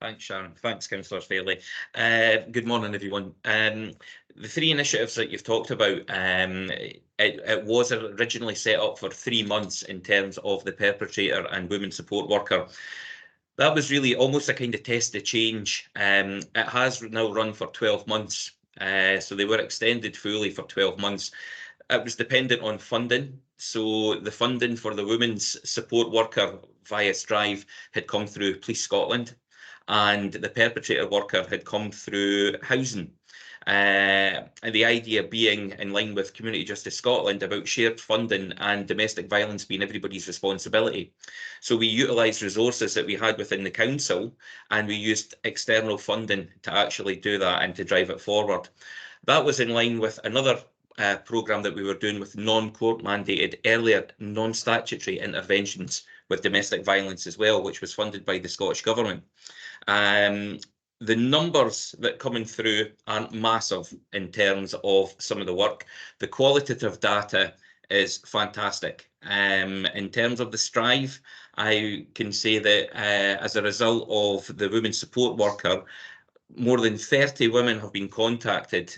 Thanks, Sharon. Thanks, Councillor Fairley. Good morning, everyone. The 3 initiatives that you've talked about, it was originally set up for 3 months in terms of the perpetrator and women support worker. That was really almost a kind of test of change. It has now run for 12 months, so they were extended fully for 12 months. It was dependent on funding. So the funding for the women's support worker via Strive had come through Police Scotland, and the perpetrator worker had come through housing. And the idea being in line with Community Justice Scotland about shared funding and domestic violence being everybody's responsibility. So we utilised resources that we had within the council, and we used external funding to actually do that and to drive it forward. That was in line with another programme that we were doing with non-court mandated earlier non-statutory interventions with domestic violence as well, which was funded by the Scottish Government. The numbers that coming through aren't massive in terms of some of the work. The qualitative data is fantastic. In terms of the Strive, I can say that as a result of the women's support worker, more than 30 women have been contacted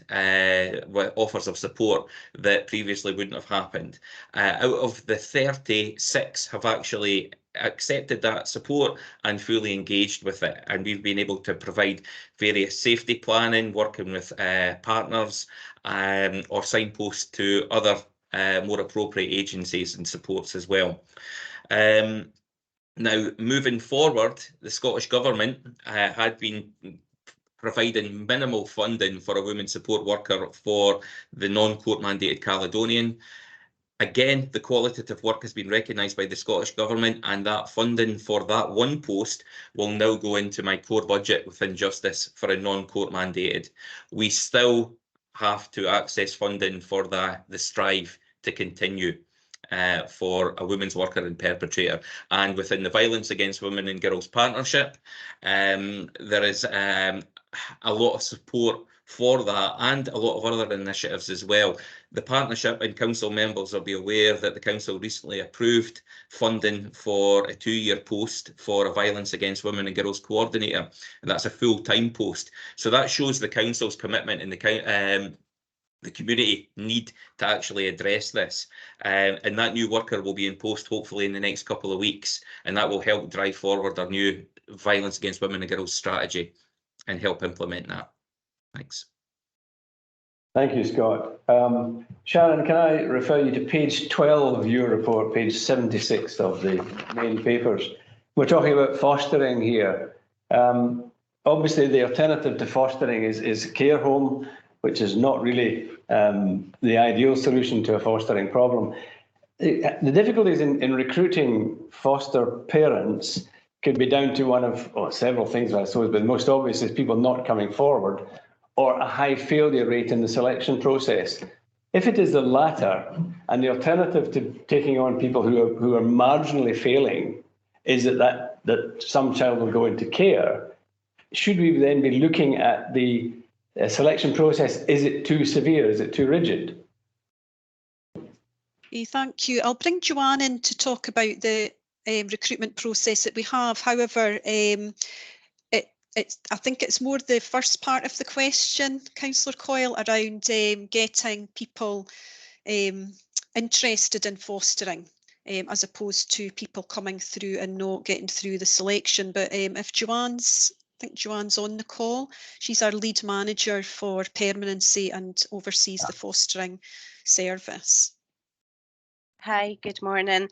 with offers of support that previously wouldn't have happened. Out of the 36 have actually accepted that support and fully engaged with it, and we've been able to provide various safety planning, working with partners, or signposts to other more appropriate agencies and supports as well. Now, moving forward, the Scottish Government had been providing minimal funding for a women's support worker for the non-court mandated Caledonian. Again, the qualitative work has been recognised by the Scottish Government, and that funding for that one post will now go into my core budget within Justice for a non-court mandated. We still have to access funding for the Strive to continue for a women's worker and perpetrator. And within the Violence Against Women and Girls Partnership, there is a lot of support for that, and a lot of other initiatives as well. The partnership and council members will be aware that the council recently approved funding for a 2-year post for a Violence Against Women and Girls coordinator, and that's a full-time post. So that shows the council's commitment and the community need to actually address this. And that new worker will be in post hopefully in the next couple of weeks, and that will help drive forward our new Violence Against Women and Girls strategy and help implement that. Thanks. Thank you, Scott. Sharon, can I refer you to page 12 of your report, page 76 of the main papers? We're talking about fostering here. Obviously, the alternative to fostering is care home, which is not really the ideal solution to a fostering problem. The difficulties in recruiting foster parents could be down to one of several things, I suppose, but the most obvious is people not coming forward, or a high failure rate in the selection process. If it is the latter, and the alternative to taking on people who are marginally failing is that some child will go into care, should we then be looking at the selection process? Is it too severe? Is it too rigid? Thank you. I'll bring Joanne in to talk about the recruitment process that we have. However, I think it's more the first part of the question, Councillor Coyle, around getting people interested in fostering. as opposed to people coming through and not getting through the selection. But if Joanne's, I think Joanne's on the call. She's our lead manager for permanency and oversees the fostering service. Hi, good morning.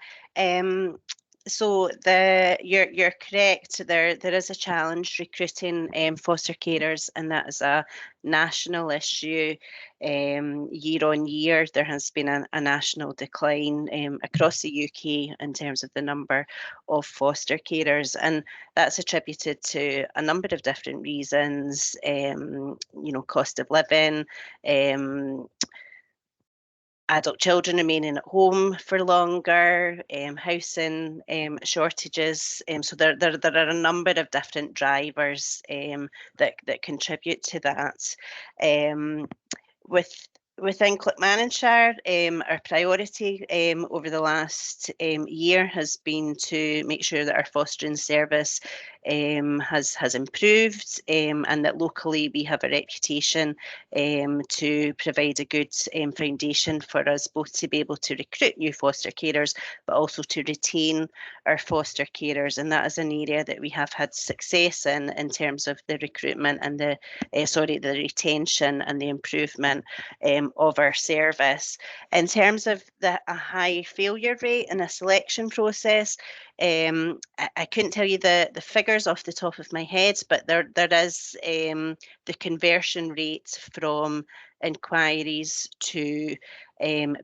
So you're correct. There is a challenge recruiting foster carers, and that is a national issue. Year on year, there has been a national decline across the UK in terms of the number of foster carers, and that's attributed to a number of different reasons. Cost of living. Adult children remaining at home for longer, housing shortages. So there are a number of different drivers that contribute to that. Within Clackmannanshire, our priority over the last year has been to make sure that our fostering service has improved, and that locally we have a reputation to provide a good foundation for us both to be able to recruit new foster carers, but also to retain our foster carers. And that is an area that we have had success in terms of the recruitment and the retention and the improvement of our service. In terms of a high failure rate in a selection process, I couldn't tell you the figures off the top of my head, but there is the conversion rate from inquiries to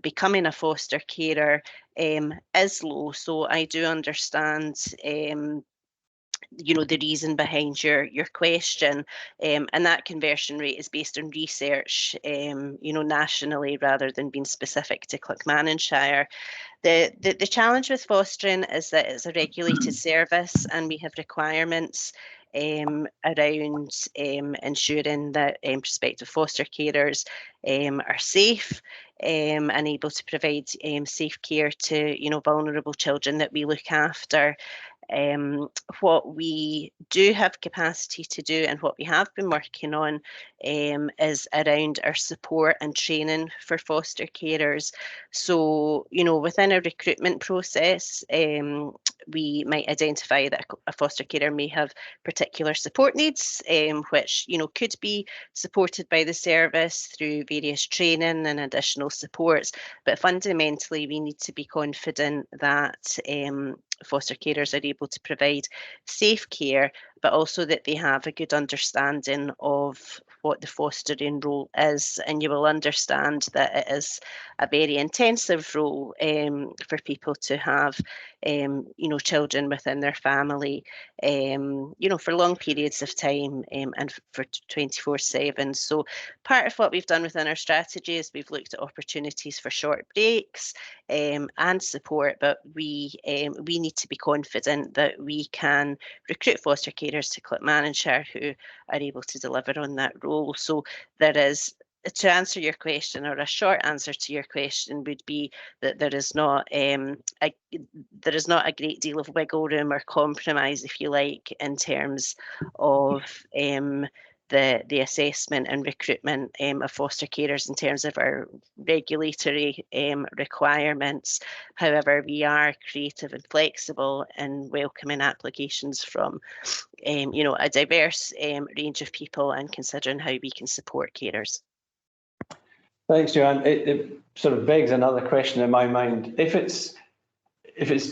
becoming a foster carer is low. So I do understand the reason behind your question, and that conversion rate is based on research nationally rather than being specific to Clackmannanshire. The challenge with fostering is that it's a regulated service, and we have requirements around ensuring that prospective foster carers are safe and able to provide safe care to vulnerable children that we look after. What we do have capacity to do and what we have been working on is around our support and training for foster carers. So, within a recruitment process, we might identify that a foster carer may have particular support needs, which, could be supported by the service through various training and additional supports. But fundamentally, we need to be confident that foster carers are able to provide safe care, but also that they have a good understanding of what the fostering role is. And you will understand that it is a very intensive role for people to have children within their family for long periods of time and for 24/7. So part of what we've done within our strategy is we've looked at opportunities for short breaks and support, but we need to be confident that we can recruit foster carers to Clackmannanshire who are able to deliver on that role. So there is, to answer your question, or a short answer to your question would be that there is not a great deal of wiggle room or compromise, if you like, in terms of the assessment and recruitment of foster carers in terms of our regulatory requirements. However, we are creative and flexible in welcoming applications from a diverse range of people and considering how we can support carers. Thanks, Joanne. It sort of begs another question in my mind. If it's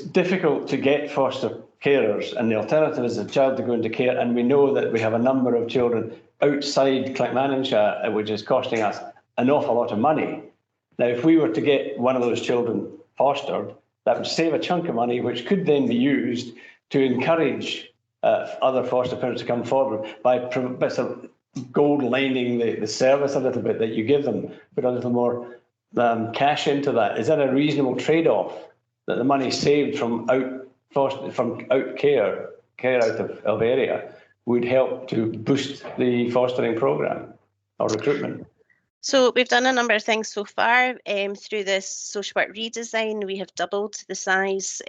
difficult to get foster carers and the alternative is a child to go into care, and we know that we have a number of children outside Clackmannanshire, which is costing us an awful lot of money. Now, if we were to get one of those children fostered, that would save a chunk of money, which could then be used to encourage other foster parents to come forward by sort of gold lining the service a little bit that you give them, put a little more cash into that. Is that a reasonable trade-off, that the money saved from care out of area would help to boost the fostering programme or recruitment? So we've done a number of things so far. Through this social work redesign, we have doubled the size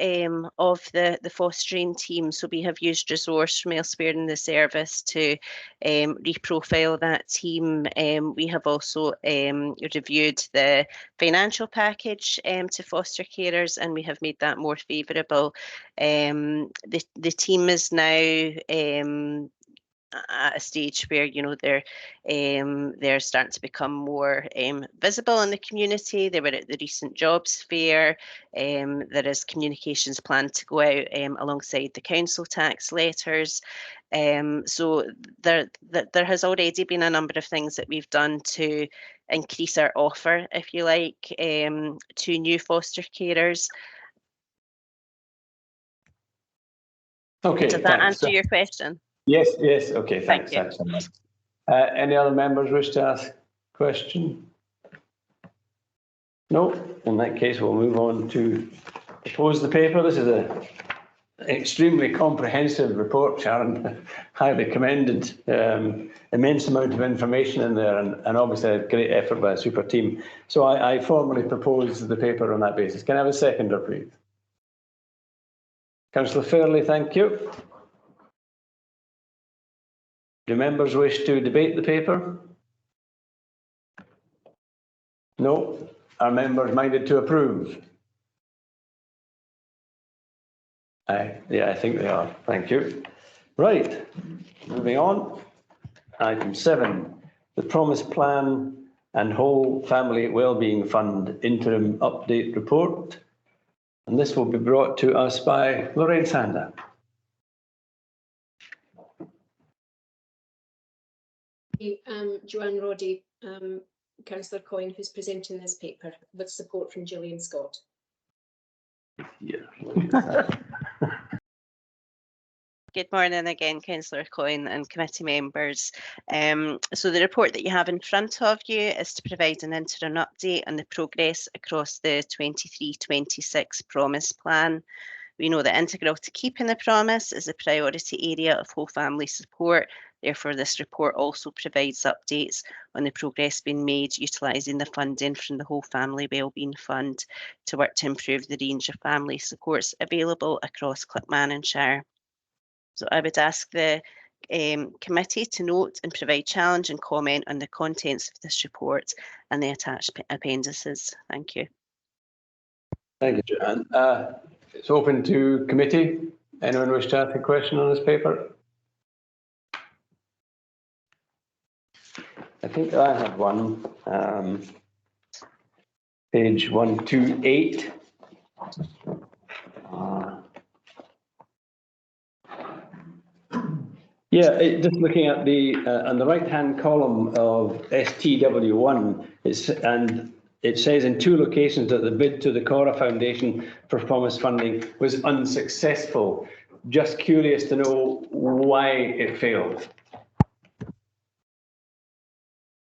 of the fostering team. So we have used resource from elsewhere in the service to reprofile that team. We have also reviewed the financial package to foster carers, and we have made that more favourable. The team is now at a stage where, you know, they're starting to become more visible in the community. They were at the recent jobs fair. There is communications planned to go out alongside the council tax letters. So there has already been a number of things that we've done to increase our offer, if you like, to new foster carers. Okay, does that thanks. answer your question? Yes, yes. Okay, thanks. Thank you. Thanks so much. Any other members wish to ask a question? No, in that case, we'll move on to propose the paper. This is an extremely comprehensive report, Sharon, highly commended. Immense amount of information in there, and obviously a great effort by a super team. So I formally propose the paper on that basis. Can I have a seconder, please? Councillor Fairley, thank you. Do members wish to debate the paper? No. Are members minded to approve? Yeah, I think they are. Thank you. Right, moving on. Item 7, the Promise Plan and Whole Family Wellbeing Fund Interim Update Report. And this will be brought to us by Lorraine Sander. Joanne Roddy, Councillor Coyne, who's presenting this paper with support from Gillian Scott. Yeah. Good morning again, Councillor Coyne and committee members. So the report that you have in front of you is to provide an interim update on the progress across the 23-26 Promise Plan. We know that integral to keeping the promise is a priority area of whole family support. Therefore, this report also provides updates on the progress being made utilising the funding from the Whole Family Wellbeing Fund to work to improve the range of family supports available across Clackmannanshire. So I would ask the committee to note and provide challenge and comment on the contents of this report and the attached appendices. Thank you. Thank you, Joanne. It's open to committee. Anyone wish to ask a question on this paper? I think I have one. Page 128. Yeah, just looking at the on the right-hand column of STW1, it says in 2 locations that the bid to the Cora Foundation for Promise funding was unsuccessful. Just curious to know why it failed.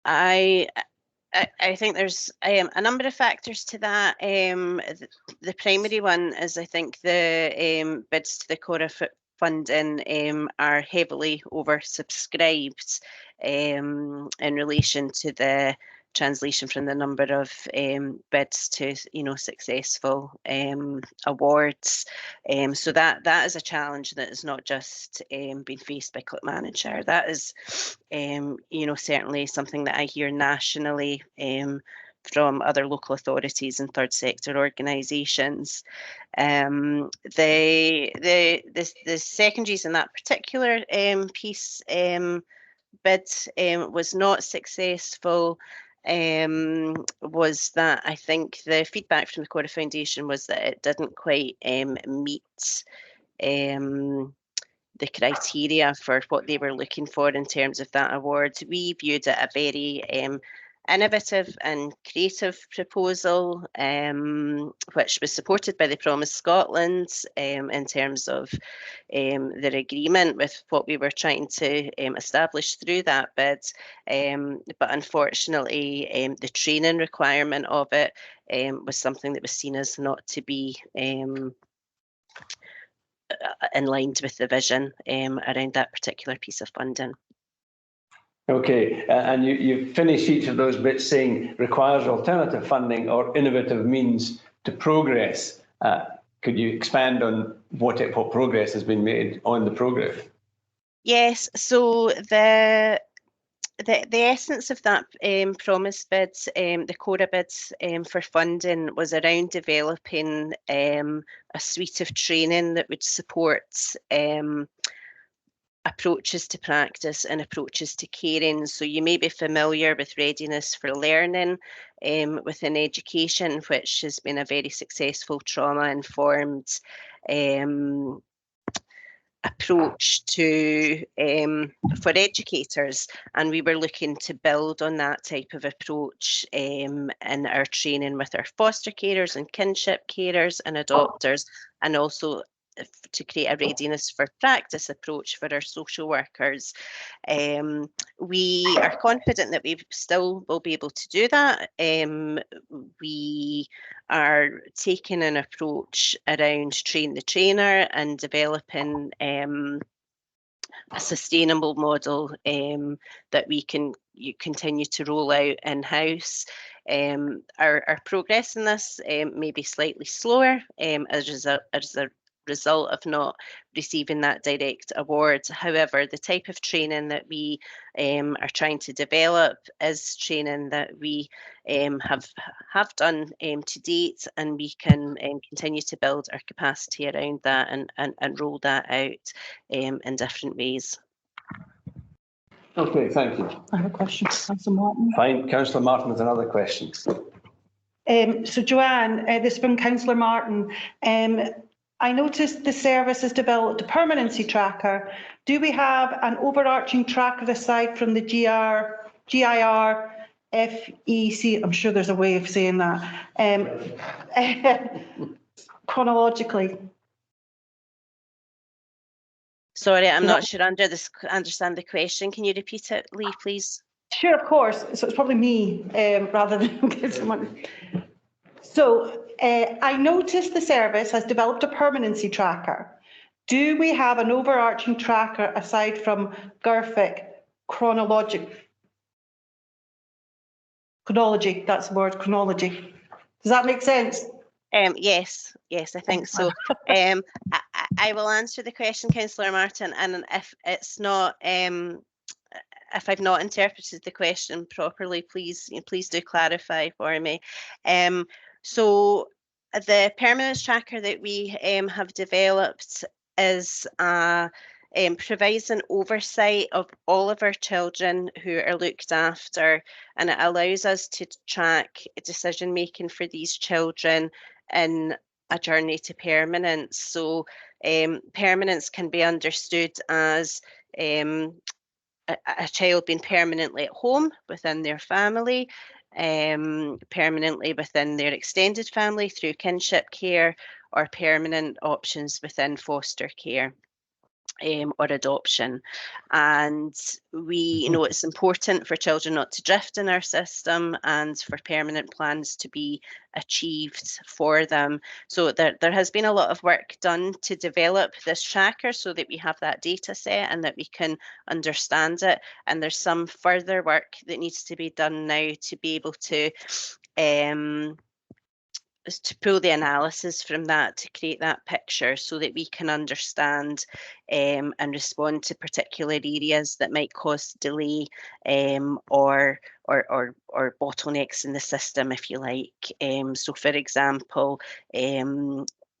I think there's a number of factors to that. The primary one is, I think, the bids to the Cora funding are heavily oversubscribed in relation to the translation from the number of bids to, you know, successful awards. So that is a challenge that is not just being faced by Clackmannanshire. That is, you know, certainly something that I hear nationally from other local authorities and third sector organisations. The secondaries in that particular piece bid was not successful. Was that I think the feedback from the Cora Foundation was that it didn't quite meet the criteria for what they were looking for in terms of that award. We viewed it a very innovative and creative proposal, which was supported by the Promise Scotland in terms of their agreement with what we were trying to establish through that bid. But unfortunately, the training requirement of it was something that was seen as not to be in line with the vision around that particular piece of funding. Okay, and you finish each of those bits saying requires alternative funding or innovative means to progress. Could you expand on what progress has been made on the programme? Yes, so the essence of that promise bid, the CORA bids for funding, was around developing a suite of training that would support approaches to practice and approaches to caring. So you may be familiar with readiness for learning within education, which has been a very successful trauma-informed approach to for educators, and we were looking to build on that type of approach in our training with our foster carers and kinship carers and adopters, and also to create a readiness for practice approach for our social workers. We are confident that we still will be able to do that. We are taking an approach around train the trainer and developing a sustainable model that we can continue to roll out in-house. Our progress in this may be slightly slower as a result of not receiving that direct award. However, the type of training that we are trying to develop is training that we have done to date, and we can continue to build our capacity around that and roll that out in different ways. Okay, thank you. I have a question, Councillor Martin. Fine, Councillor Martin with another question. So Joanne, this is from Councillor Martin. I noticed the service has developed a permanency tracker. Do we have an overarching tracker aside from the GIR, FEC? I'm sure there's a way of saying that. Chronologically. Sorry, I'm not sure I understand the question. Can you repeat it, Lee, please? Sure, of course. So it's probably me rather than someone. So I noticed the service has developed a permanency tracker. Do we have an overarching tracker aside from GIRFIC chronology? That's the word, chronology. Does that make sense? Yes, I think so. I will answer the question, Councillor Martin, and if it's not, if I've not interpreted the question properly, please do clarify for me. So the permanence tracker that we have developed is provides an oversight of all of our children who are looked after, and it allows us to track decision making for these children in a journey to permanence. So permanence can be understood as a child being permanently at home within their family, permanently within their extended family through kinship care, or permanent options within foster care or adoption. And we know it's important for children not to drift in our system and for permanent plans to be achieved for them. So there has been a lot of work done to develop this tracker so that we have that data set and that we can understand it. And there's some further work that needs to be done now to be able to pull the analysis from that to create that picture so that we can understand and respond to particular areas that might cause delay or bottlenecks in the system, if you like. So for example,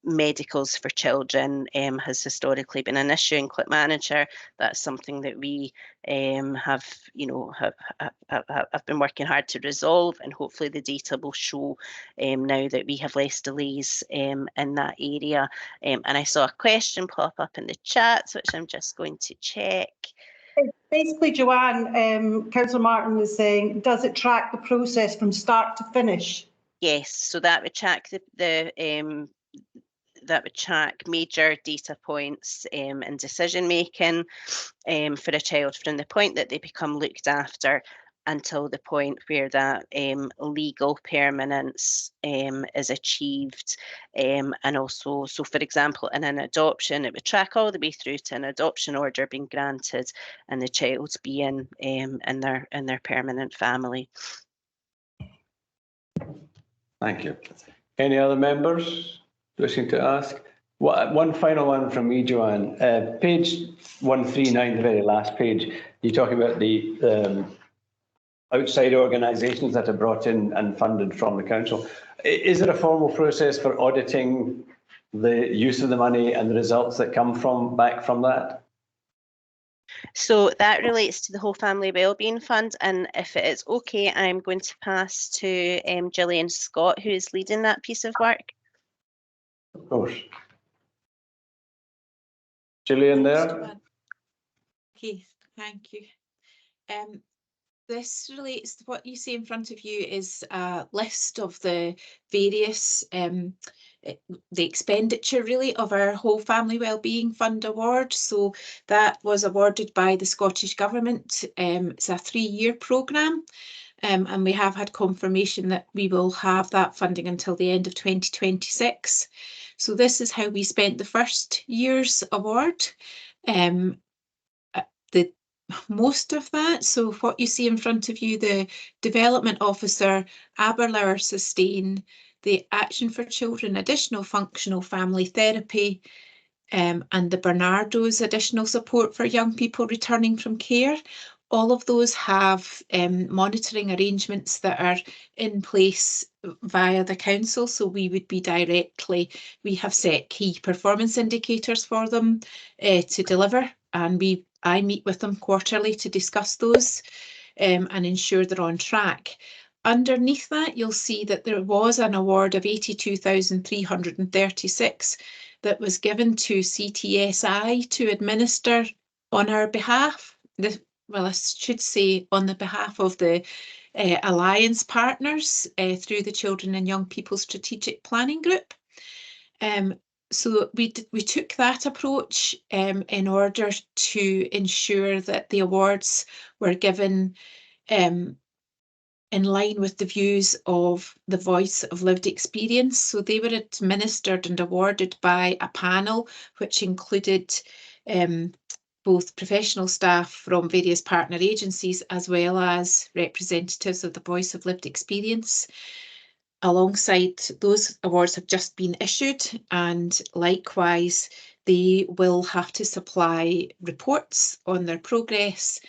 medicals for children has historically been an issue in Clip Manager. That's something that we have been working hard to resolve, and hopefully the data will show now that we have less delays in that area. And I saw a question pop up in the chat, which I'm just going to check. Basically, Joanne, Councillor Martin is saying, does it track the process from start to finish? Yes, so that would track that would track major data points and decision making for a child from the point that they become looked after until the point where that legal permanence is achieved. And also, so for example, in an adoption, it would track all the way through to an adoption order being granted and the child being in their permanent family. Thank you. Any other members wishing to ask? One final one from me, Joanne. Page 139, the very last page, you're talking about the outside organisations that are brought in and funded from the council. Is there a formal process for auditing the use of the money and the results that come back from that? So that relates to the Whole Family Wellbeing Fund, and if it is okay, I'm going to pass to Gillian Scott, who is leading that piece of work. Of course. Gillian there? Okay, thank you. This relates to what you see in front of you is a list of the various the expenditure really of our Whole Family Wellbeing Fund award. So that was awarded by the Scottish Government. It's a 3-year programme, and we have had confirmation that we will have that funding until the end of 2026. So this is how we spent the first year's award. Most of that, so what you see in front of you, the Development Officer, Aberlour Sustain, the Action for Children, Additional Functional Family Therapy, and the Bernardo's Additional Support for Young People Returning from Care. All of those have monitoring arrangements that are in place via the council, so we would be we have set key performance indicators for them to deliver, and I meet with them quarterly to discuss those and ensure they're on track. Underneath that, you'll see that there was an award of 82,336 that was given to CTSI to administer on our behalf. Well, I should say on the behalf of the Alliance partners through the Children and Young People Strategic Planning Group. So we took that approach in order to ensure that the awards were given in line with the views of the Voice of Lived Experience. So they were administered and awarded by a panel which included both professional staff from various partner agencies as well as representatives of the Voice of Lived Experience. Alongside those awards have just been issued, and likewise they will have to supply reports on their progress.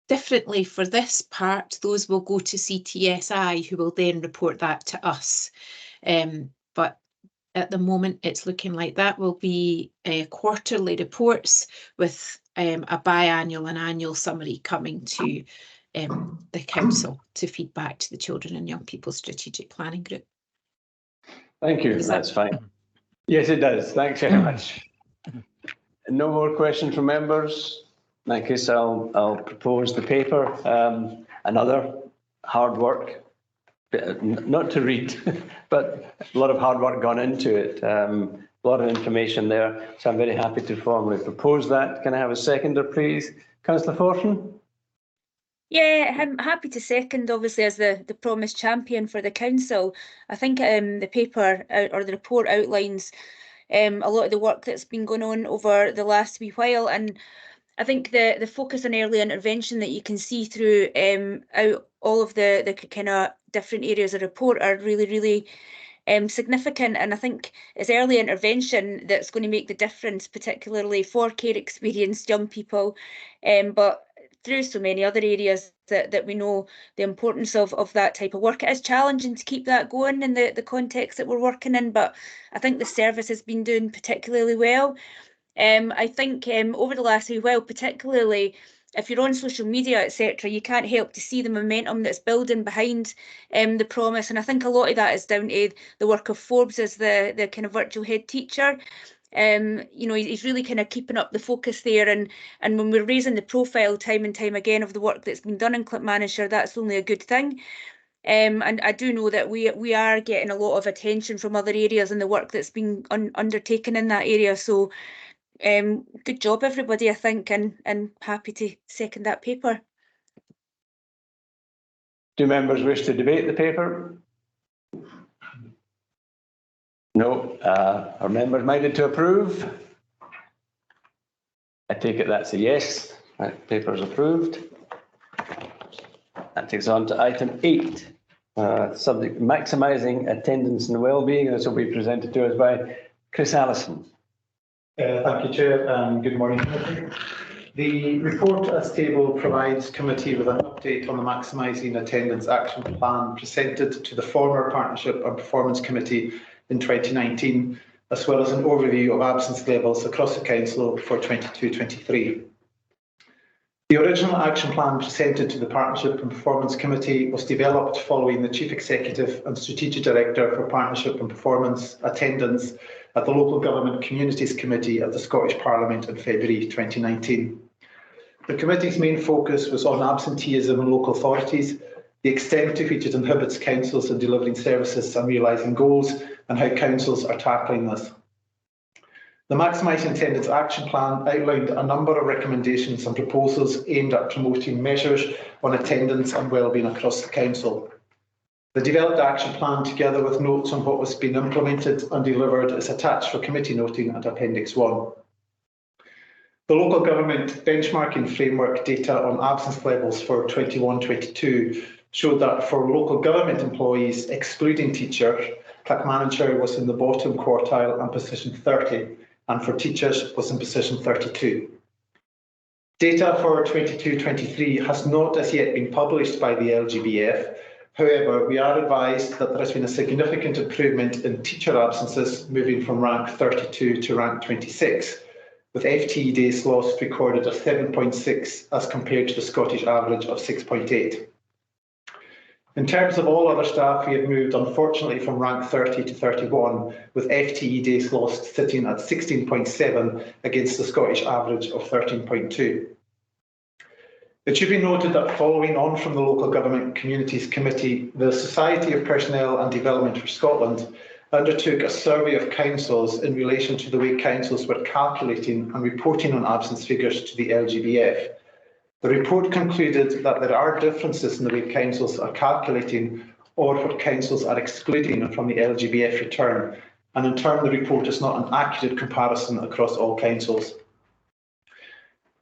Differently for this part, those will go to CTSI, who will then report that to us. But at the moment, it's looking like that will be quarterly reports with a biannual and annual summary coming to the council to feed back to the Children and Young People Strategic Planning Group. Thank you, that's fine. Yes, it does. Thanks very much. No more questions from members. In that case, I'll propose the paper. Another hard work, not to read, but a lot of hard work gone into it. A lot of information there. So I'm very happy to formally propose that. Can I have a seconder, please? Councillor Fortin? Yeah, I'm happy to second, obviously, as the promised champion for the council. I think the paper or the report outlines a lot of the work that's been going on over the last wee while, and I think the focus on early intervention that you can see through out all of the kind of different areas of report are really significant, and I think it's early intervention that's going to make the difference, particularly for care experienced young people, but through so many other areas that we know the importance of that type of work. It is challenging to keep that going in the context that we're working in, but I think the service has been doing particularly well. I think over the last wee while, particularly if you're on social media, etc., you can't help to see the momentum that's building behind the promise. And I think a lot of that is down to the work of Forbes as the kind of virtual head teacher. You know, he's really kind of keeping up the focus there, and when we're raising the profile time and time again of the work that's been done in Clip Manager, that's only a good thing. And I do know that we are getting a lot of attention from other areas and the work that's been undertaken in that area. So good job everybody, I think, and happy to second that paper. Do members wish to debate the paper? No. Are members minded to approve? I take it that's a yes. Right, paper is approved. That takes on to item 8, subject maximising attendance and wellbeing. This will be presented to us by Chris Allison. Thank you, Chair, and good morning, committee. The report as tabled provides committee with an update on the maximising attendance action plan presented to the former Partnership and Performance Committee in 2019, as well as an overview of absence levels across the Council for 22-23. The original action plan presented to the Partnership and Performance Committee was developed following the Chief Executive and Strategic Director for Partnership and Performance attendance at the Local Government Communities Committee of the Scottish Parliament in February 2019. The committee's main focus was on absenteeism in local authorities, the extent to which it inhibits councils in delivering services and realising goals, and how councils are tackling this. The Maximising Attendance Action Plan outlined a number of recommendations and proposals aimed at promoting measures on attendance and wellbeing across the council. The developed action plan, together with notes on what was being implemented and delivered, is attached for committee noting at Appendix 1. The local government benchmarking framework data on absence levels for 21-22 showed that for local government employees, excluding teachers, Clackmannanshire was in the bottom quartile and position 30, and for teachers was in position 32. Data for 22-23 has not as yet been published by the LGBF. However, we are advised that there has been a significant improvement in teacher absences, moving from rank 32 to rank 26, with FTE days lost recorded as 7.6 as compared to the Scottish average of 6.8. In terms of all other staff, we have moved, unfortunately, from rank 30 to 31, with FTE days lost sitting at 16.7 against the Scottish average of 13.2. It should be noted that following on from the Local Government Communities Committee, the Society of Personnel and Development for Scotland undertook a survey of councils in relation to the way councils were calculating and reporting on absence figures to the LGBF. The report concluded that there are differences in the way councils are calculating or what councils are excluding from the LGBF return, and in turn the report is not an accurate comparison across all councils.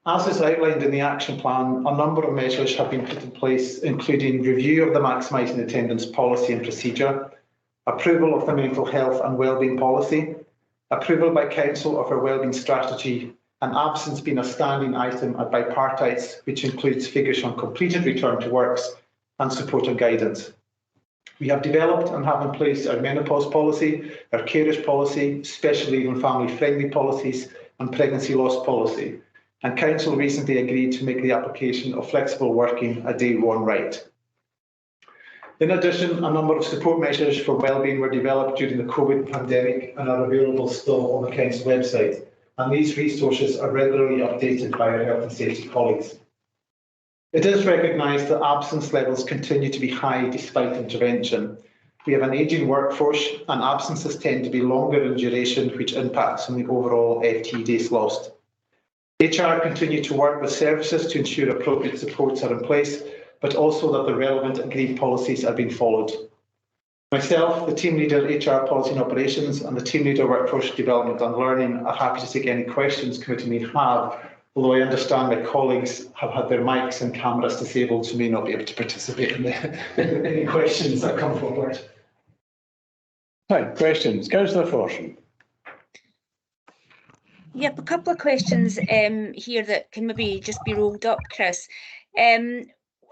As is outlined in the action plan, a number of measures have been put in place, including review of the maximising attendance policy and procedure, approval of the mental health and wellbeing policy, approval by council of our wellbeing strategy, and absence being a standing item at bipartites, which includes figures on completed return to works and support and guidance. We have developed and have in place our menopause policy, our carers policy, special leave and family-friendly policies, and pregnancy loss policy. And Council recently agreed to make the application of flexible working a day one right. In addition, a number of support measures for wellbeing were developed during the COVID pandemic and are available still on the Council website. And these resources are regularly updated by our health and safety colleagues. It is recognised that absence levels continue to be high despite intervention. We have an ageing workforce and absences tend to be longer in duration, which impacts on the overall FTE days lost. HR continue to work with services to ensure appropriate supports are in place, but also that the relevant agreed policies are being followed. Myself, the Team Leader HR Policy and Operations and the Team Leader Workforce Development and Learning are happy to take any questions committee may have, although I understand my colleagues have had their mics and cameras disabled, so may not be able to participate in any questions that come forward. Right, questions. Councillor Forson. Yep, a couple of questions here that can maybe just be rolled up, Chris.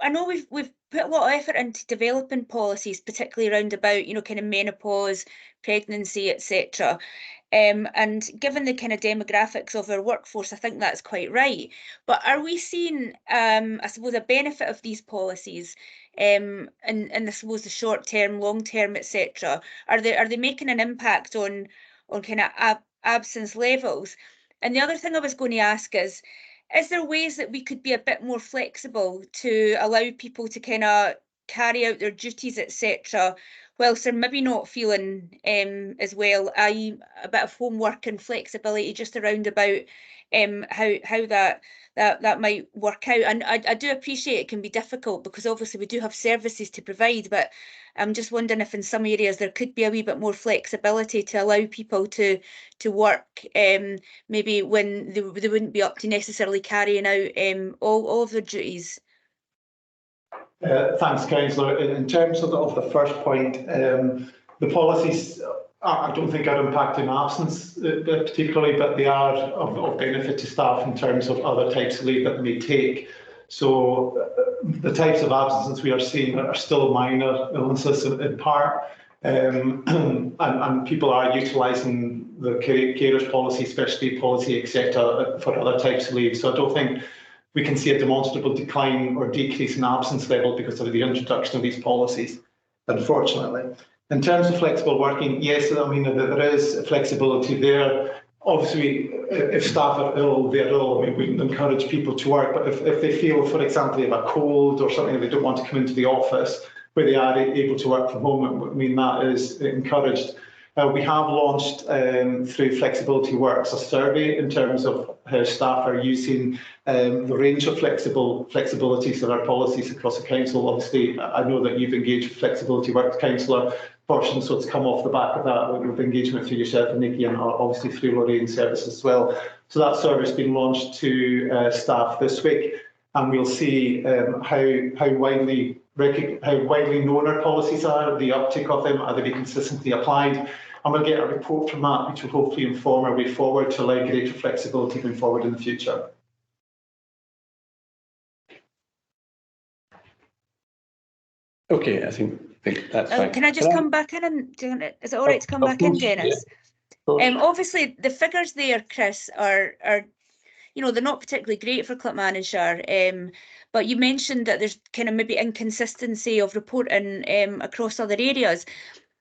I know we've put a lot of effort into developing policies, particularly around about, kind of menopause, pregnancy, etc. And given the kind of demographics of our workforce, I think that's quite right. But are we seeing, I suppose, a benefit of these policies and I suppose the short term, long term, etc.? Are they making an impact on kind of absence levels? And the other thing I was going to ask is there ways that we could be a bit more flexible to allow people to kind of carry out their duties, etc., whilst they're maybe not feeling as well, i.e. a bit of homework and flexibility just around about how that might work out. And I do appreciate it can be difficult because obviously we do have services to provide, but I'm just wondering if in some areas there could be a wee bit more flexibility to allow people to work maybe when they wouldn't be up to necessarily carrying out all of their duties. Thanks, Councillor. In terms of the first point, the policies, I don't think are impacting absence particularly, but they are of benefit to staff in terms of other types of leave that they may take. So the types of absences we are seeing are still minor illnesses in part, and people are utilising the carers policy, specialty policy, etc., for other types of leave. So I don't think we can see a demonstrable decline or decrease in absence level because of the introduction of these policies, unfortunately. In terms of flexible working, yes, I mean, there is flexibility there. Obviously, if staff are ill, they're ill. I mean, we encourage people to work, but if they feel, for example, they have a cold or something, they don't want to come into the office where they are able to work from home, I mean, that is encouraged. We have launched through Flexibility Works a survey in terms of how staff are using the range of flexibilities of our policies across the council. Obviously, I know that you've engaged with Flexibility Works Councillor portion, so it's come off the back of that with engagement through yourself and Nikki, and obviously through Lorraine Services as well. So that survey has been launched to staff this week, and we'll see how widely known our policies are, the uptake of them, are they being consistently applied, and we'll get a report from that which will hopefully inform our way forward to allow greater flexibility going forward in the future. Okay, I think that's fine. Can I just come back in and is it all right to come back in, Dennis? Yeah. Obviously the figures there, Chris, are they're not particularly great for Clackmannanshire, but you mentioned that there's kind of maybe inconsistency of reporting across other areas.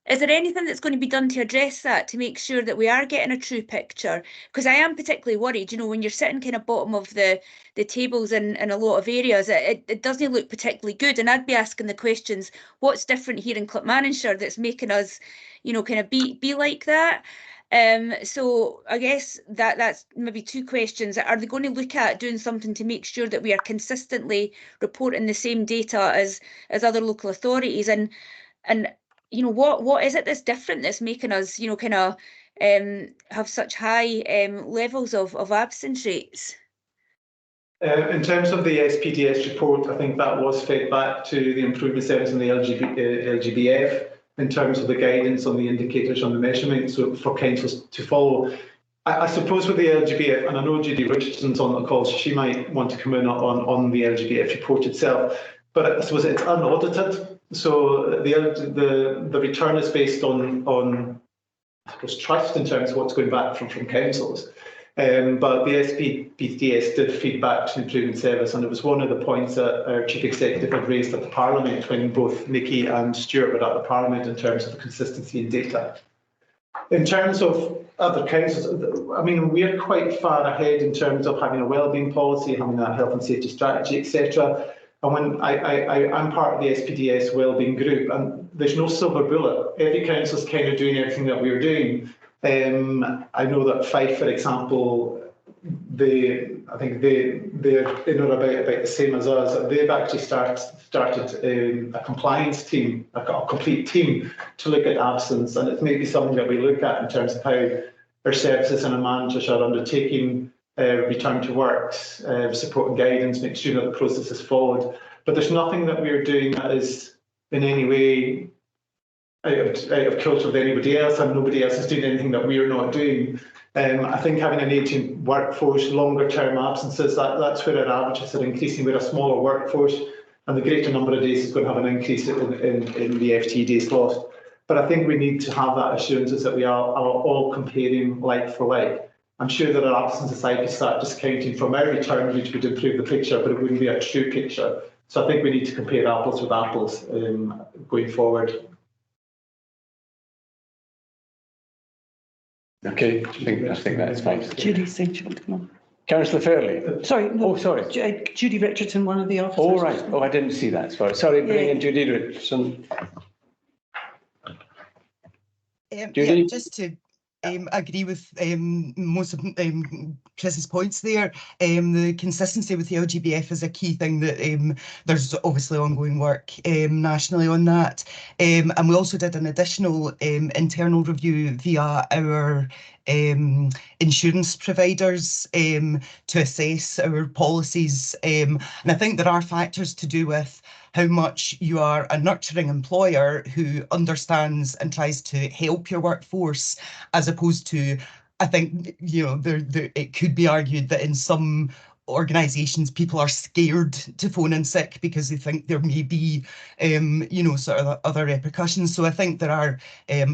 Is there anything that's going to be done to address that, to make sure that we are getting a true picture? Because I am particularly worried, when you're sitting kind of bottom of the tables in a lot of areas, it doesn't look particularly good. And I'd be asking the questions, what's different here in Clackmannanshire that's making us, kind of be like that? So I guess that's maybe two questions. Are they going to look at doing something to make sure that we are consistently reporting the same data as other local authorities? And what is it that's different that's making us, kind of have such high levels of absence rates? In terms of the SPDS report, I think that was fed back to the Improvement Service and the LGBF in terms of the guidance on the indicators on the measurement, so for councils to follow. I suppose with the LGBF, and I know Judy Richardson's on the call, so she might want to come in on the LGBF report itself, but I suppose it's unaudited. So the return is based on I suppose trust in terms of what's going back from councils. But the SPDS did feed back to the Improvement Service, and it was one of the points that our Chief Executive had raised at the Parliament when both Nikki and Stuart were at the Parliament in terms of the consistency in data. In terms of other councils, I mean, we're quite far ahead in terms of having a wellbeing policy, having a health and safety strategy, etc. And when I'm part of the SPDS wellbeing group, and there's no silver bullet. Every council's kind of doing everything that we're doing. I know that Fife, for example, I think they're in or about the same as us. They've actually started a compliance team, a complete team, to look at absence, and it's maybe something that we look at in terms of how our services and our managers are undertaking return to works, support and guidance, make sure that the process is followed. But there's nothing that we're doing that is in any way out of kilter with anybody else, and nobody else is doing anything that we're not doing. I think having an ageing workforce, longer term absences, that's where our averages are increasing. We're a smaller workforce, and the greater number of days is going to have an increase in the FTE days lost. But I think we need to have that assurance that we are all comparing like for like. I'm sure that our absence society start discounting from our return, which would improve the picture, but it wouldn't be a true picture. So I think we need to compare apples with apples going forward. Okay, I think that's fine. Judy said she wanted to come on. Councillor Fairley. Sorry. No, oh, sorry. Judy Richardson, one of the officers. Oh, right. Oh, I didn't see that. Sorry, bring in Judy Richardson. Judy? Yeah, just to agree with most of Chris's points there. The consistency with the LGBF is a key thing that there's obviously ongoing work nationally on that. And we also did an additional internal review via our insurance providers to assess our policies. And I think there are factors to do with how much you are a nurturing employer who understands and tries to help your workforce, as opposed to, I think, you know, it could be argued that in some organisations people are scared to phone in sick because they think there may be, you know, sort of other repercussions. So I think there are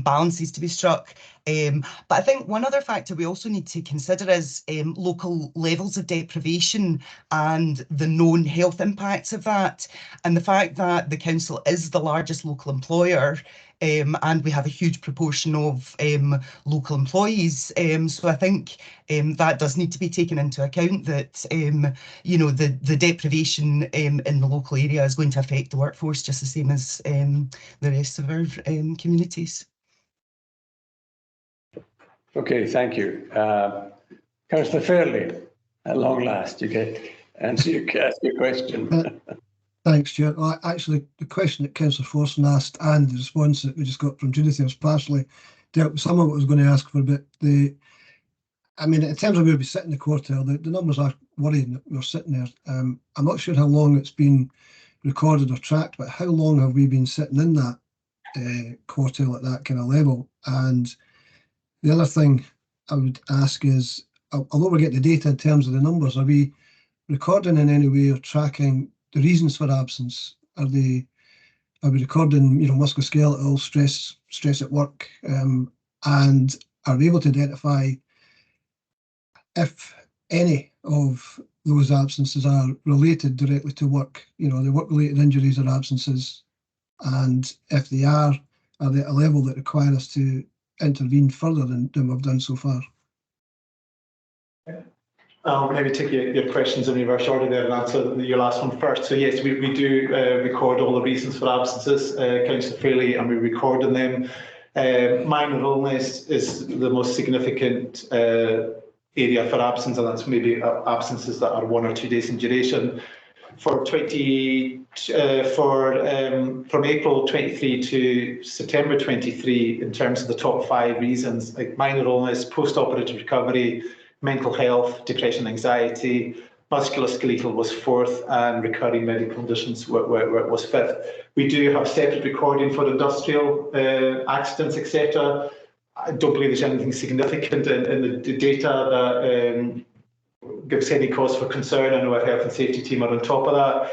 balances to be struck. But I think one other factor we also need to consider is local levels of deprivation and the known health impacts of that. And the fact that the council is the largest local employer, and we have a huge proportion of local employees. So I think that does need to be taken into account, that you know, the deprivation in the local area is going to affect the workforce just the same as the rest of our communities. Okay, thank you. Councillor Fairley, at long last, you get answer your question. Thanks, Chair. Well, actually, the question that Councillor Forson asked and the response that we just got from Judith was partially dealt with some of what I was going to ask for, but I mean, in terms of where we sit in the quartile, the numbers are worrying that we're sitting there. I'm not sure how long it's been recorded or tracked, but how long have we been sitting in that quartile at that kind of level? And the other thing I would ask is, although we're getting the data in terms of the numbers, are we recording in any way or tracking the reasons for absence? Are we recording, you know, musculoskeletal stress at work, and are we able to identify if any of those absences are related directly to work, you know, the work-related injuries or absences, and if they are they at a level that require us to intervene further than we've done so far? I'll maybe take your questions in reverse order there and answer your last one first. So yes, we do record all the reasons for absences, Councillor Fairley, and we record in them. Minor illness is the most significant area for absence, and that's maybe absences that are 1 or 2 days in duration. From April 23 to September 23, in terms of the top 5 reasons, like minor illness, post-operative recovery, mental health, depression, anxiety, musculoskeletal was 4th, and recurring medical conditions was 5th. We do have separate recording for industrial accidents, etc. I don't believe there's anything significant in the data that gives any cause for concern. I know our health and safety team are on top of that.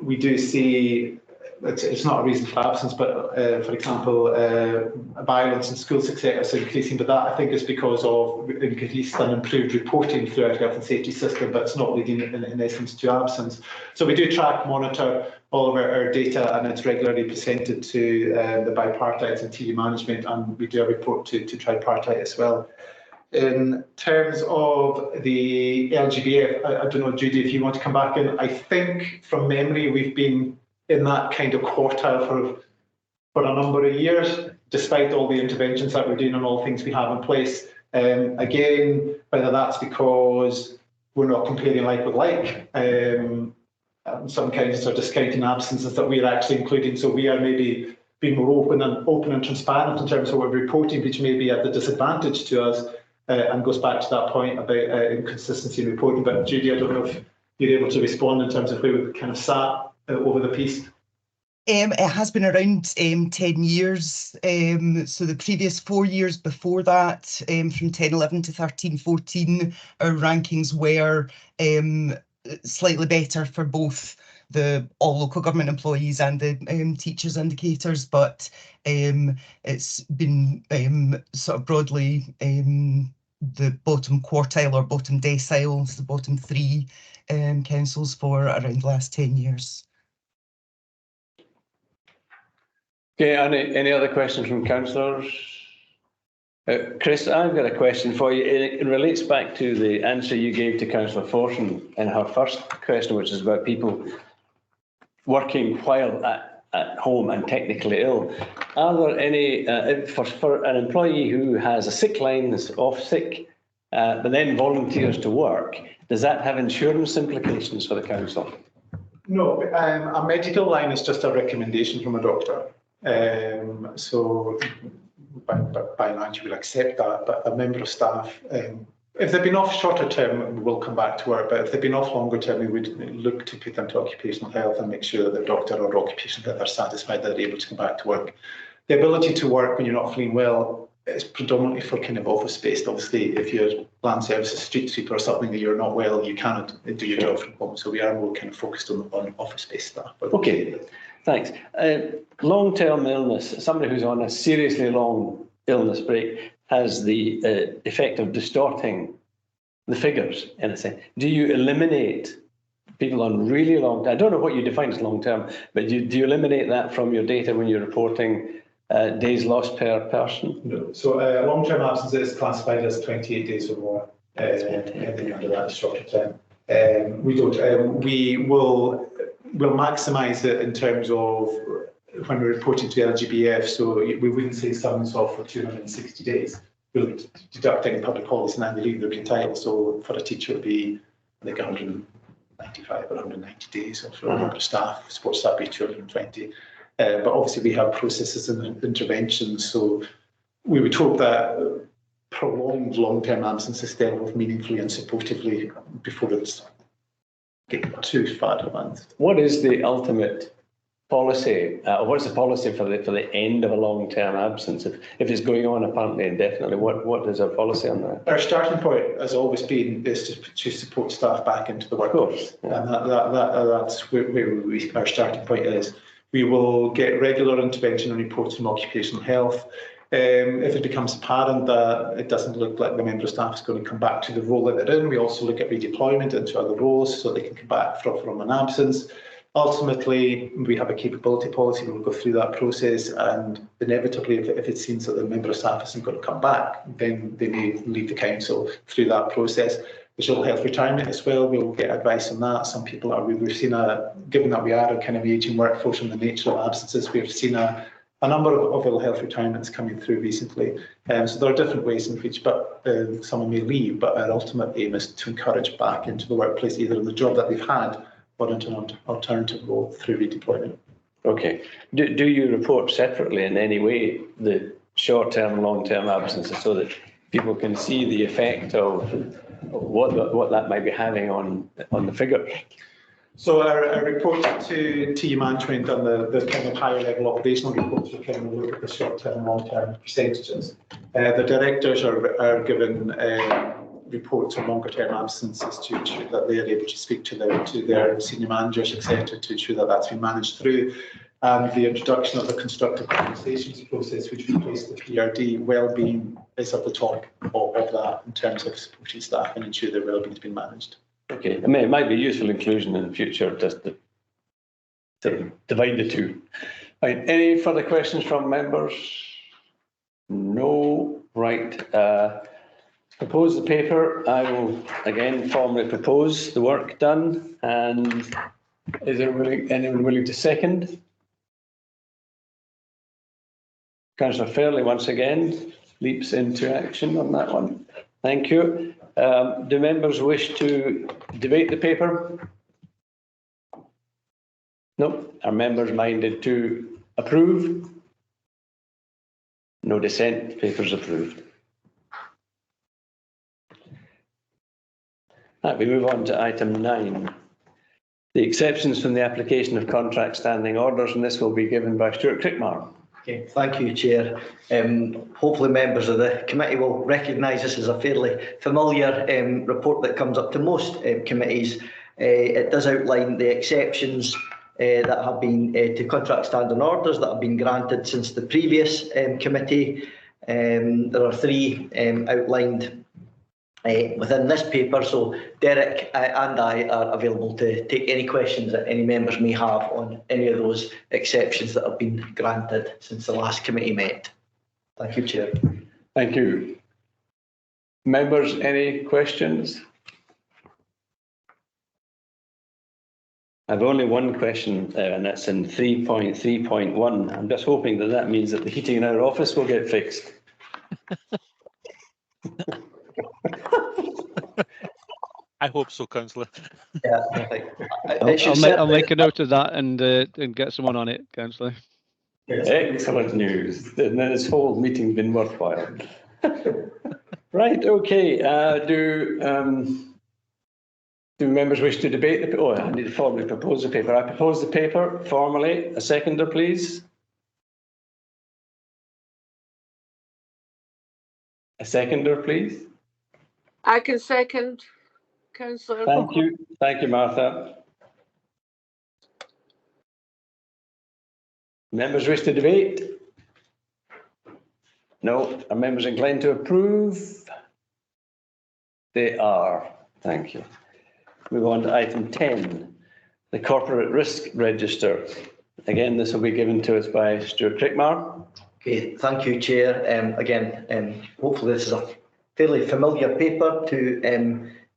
We do see it's not a reason for absence, but for example, violence in schools, etc., is increasing. But that I think is because of increased and improved reporting through our health and safety system, but it's not leading in essence to absence. So we do track, monitor all of our data, and it's regularly presented to the bipartite and TD management, and we do a report to tripartite as well. In terms of the LGBF, I don't know, Judy, if you want to come back in. I think from memory we've been in that kind of quartile for a number of years, despite all the interventions that we're doing and all things we have in place. Again, whether that's because we're not comparing like with like, some councils are discounting absences that we're actually including, so we are maybe being more open and transparent in terms of what we're reporting, which may be at the disadvantage to us, and goes back to that point about inconsistency in reporting. But Judy, I don't know if you're able to respond in terms of where we kind of sat over the piece. It has been around 10 years. So the previous 4 years before that, from 10-11 to 13-14, our rankings were slightly better for both all local government employees and the teachers indicators, but it's been sort of broadly the bottom quartile or bottom deciles, the bottom 3 councils for around the last 10 years. Okay, any other questions from councillors? Chris, I've got a question for you. It relates back to the answer you gave to Councillor Forson in her first question, which is about people working while at home and technically ill. Are there any, for an employee who has a sick line, is off sick, but then volunteers to work, does that have insurance implications for the council? No, a medical line is just a recommendation from a doctor. So by and large, you would accept that, but a member of staff, if they've been off shorter term, will come back to work, but if they've been off longer term, we would look to put them to occupational health and make sure that the doctor or occupational health are satisfied that they're able to come back to work. The ability to work when you're not feeling well is predominantly for kind of office-based. Obviously, if your land service is street sweeper or something that you're not well, you cannot do your job from home. So we are more kind of focused on office-based staff. But okay, thanks. Long-term illness, somebody who's on a seriously long illness break has the effect of distorting the figures, in a sense. Do you eliminate people on really long term? I don't know what you define as long term, but do you eliminate that from your data when you're reporting days lost per person? No. So long-term absence is classified as 28 days or more. Anything under that is shorter term. We don't. We'll maximise it in terms of when we're reporting to the LGBF. So we wouldn't say someone's off for 260 days. We'll deduct any public holidays and annual leave they'll be entitled. So for a teacher, it would be like 195 or 190 days, or for a number of staff, support staff, be 220. But obviously we have processes and interventions, so we would hope that prolonged long-term absence is dealt with meaningfully and supportively before it's getting too far advanced. What is the ultimate policy? What's the policy for the end of a long-term absence? If it's going on apparently indefinitely, what is our policy on that? Our starting point has always been is to support staff back into the workforce, yeah. And that's where our starting point is. We will get regular intervention and reports from occupational health. If it becomes apparent that it doesn't look like the member of staff is going to come back to the role that they're in, we also look at redeployment into other roles so they can come back from an absence. Ultimately, we have a capability policy. We'll go through that process, and inevitably, if it seems that the member of staff isn't going to come back, then they may leave the council through that process. There's ill health retirement as well. We'll get advice on that. Some people are, we've seen given that we are a kind of ageing workforce and the nature of absences, we've seen a number of ill health retirements coming through recently. So there are different ways in which someone may leave, but our ultimate aim is to encourage back into the workplace, either in the job that they've had or into an alternative role through redeployment. Okay. Do you report separately in any way the short-term and long-term absences so that people can see the effect of what that might be having on the figures? So our report to your management and the kind of higher level operational reports will kind of look at the short-term and long-term percentages. The directors are given reports on longer-term absences to ensure that they are able to speak to their senior managers, etc., to ensure that that's been managed through. And the introduction of the constructive conversations process, which replaced the PRD, well-being is at the top of that in terms of supporting staff and ensure their well-being has been managed. Okay, I mean, it might be useful inclusion in the future just to divide the two. Right, any further questions from members? No. Right. Propose the paper. I will again formally propose the work done. And is there anyone willing to second? Councillor Fairley once again leaps into action on that one. Thank you. Do members wish to debate the paper? No. Are members minded to approve? No dissent. Paper's approved. Right, we move on to item 9. The exceptions from the application of contract standing orders, and this will be given by Stuart Crickmar. Okay, thank you, Chair. Hopefully members of the committee will recognise this as a fairly familiar report that comes up to most committees. It does outline the exceptions that have been to contract standing orders that have been granted since the previous committee. There are 3 outlined within this paper, so Derek and I are available to take any questions that any members may have on any of those exceptions that have been granted since the last committee met. Thank you, Chair. Thank you. Members, any questions? I've only one question, and that's in 3.3.1. I'm just hoping that that means that the heating in our office will get fixed. I hope so, Councillor. Yeah, I'll make a note of that and get someone on it, Councillor. Excellent news. Then this whole meeting's been worthwhile. Right, okay. Do members wish to debate the... Oh, I need to formally propose the paper. I propose the paper formally. A seconder, please. A seconder, please. I can second, Councillor. Thank you. Thank you, Martha. Members wish to debate? No. Are members inclined to approve? They are. Thank you. Move on to item 10, the Corporate Risk Register. Again, this will be given to us by Stuart Crickmar. Okay, thank you, Chair. Hopefully this is a fairly familiar paper to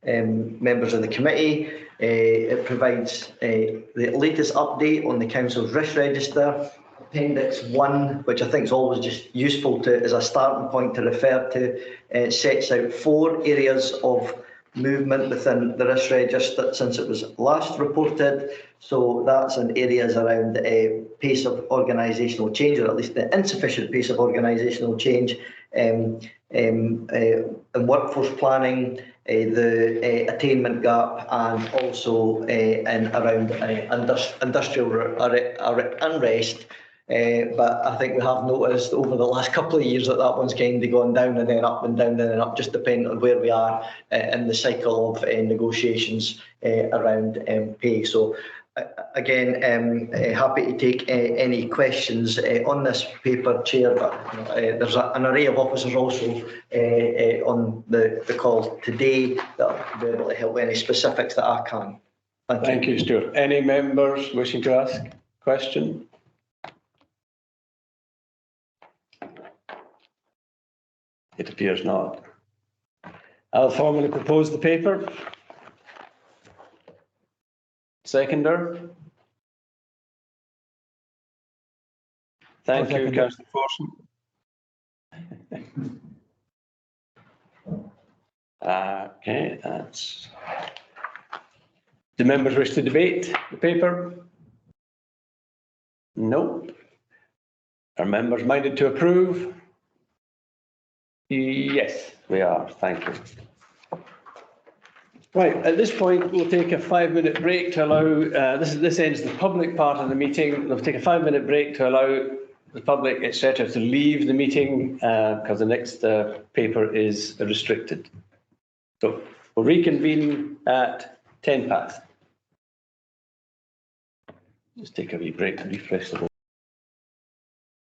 members of the committee. It provides the latest update on the Council's Risk Register. Appendix 1, which I think is always just useful to as a starting point to refer to, sets out 4 areas of movement within the risk register since it was last reported. So that's in areas around pace of organisational change, or at least the insufficient pace of organisational change, in workforce planning, the attainment gap, and also in around industrial unrest. But I think we have noticed over the last couple of years that one's kind of gone down and then up and down and then up, just depending on where we are in the cycle of negotiations around pay. So again, happy to take any questions on this paper, Chair, but there's an array of officers also on the call today that will be able to help with any specifics that I can. Thank you, Stuart. Any members wishing to ask a question? It appears not. I'll formally propose the paper. Seconder. Thank you, Councillor Forson. Okay, that's... Do members wish to debate the paper? No. Are members minded to approve? Yes, we are. Thank you. Right, at this point, we'll take a 5-minute break to allow, this ends the public part of the meeting. We'll take a 5-minute break to allow the public, etc., to leave the meeting because the next paper is restricted. So we'll reconvene at 10 past. Just take a wee break to refresh the vote.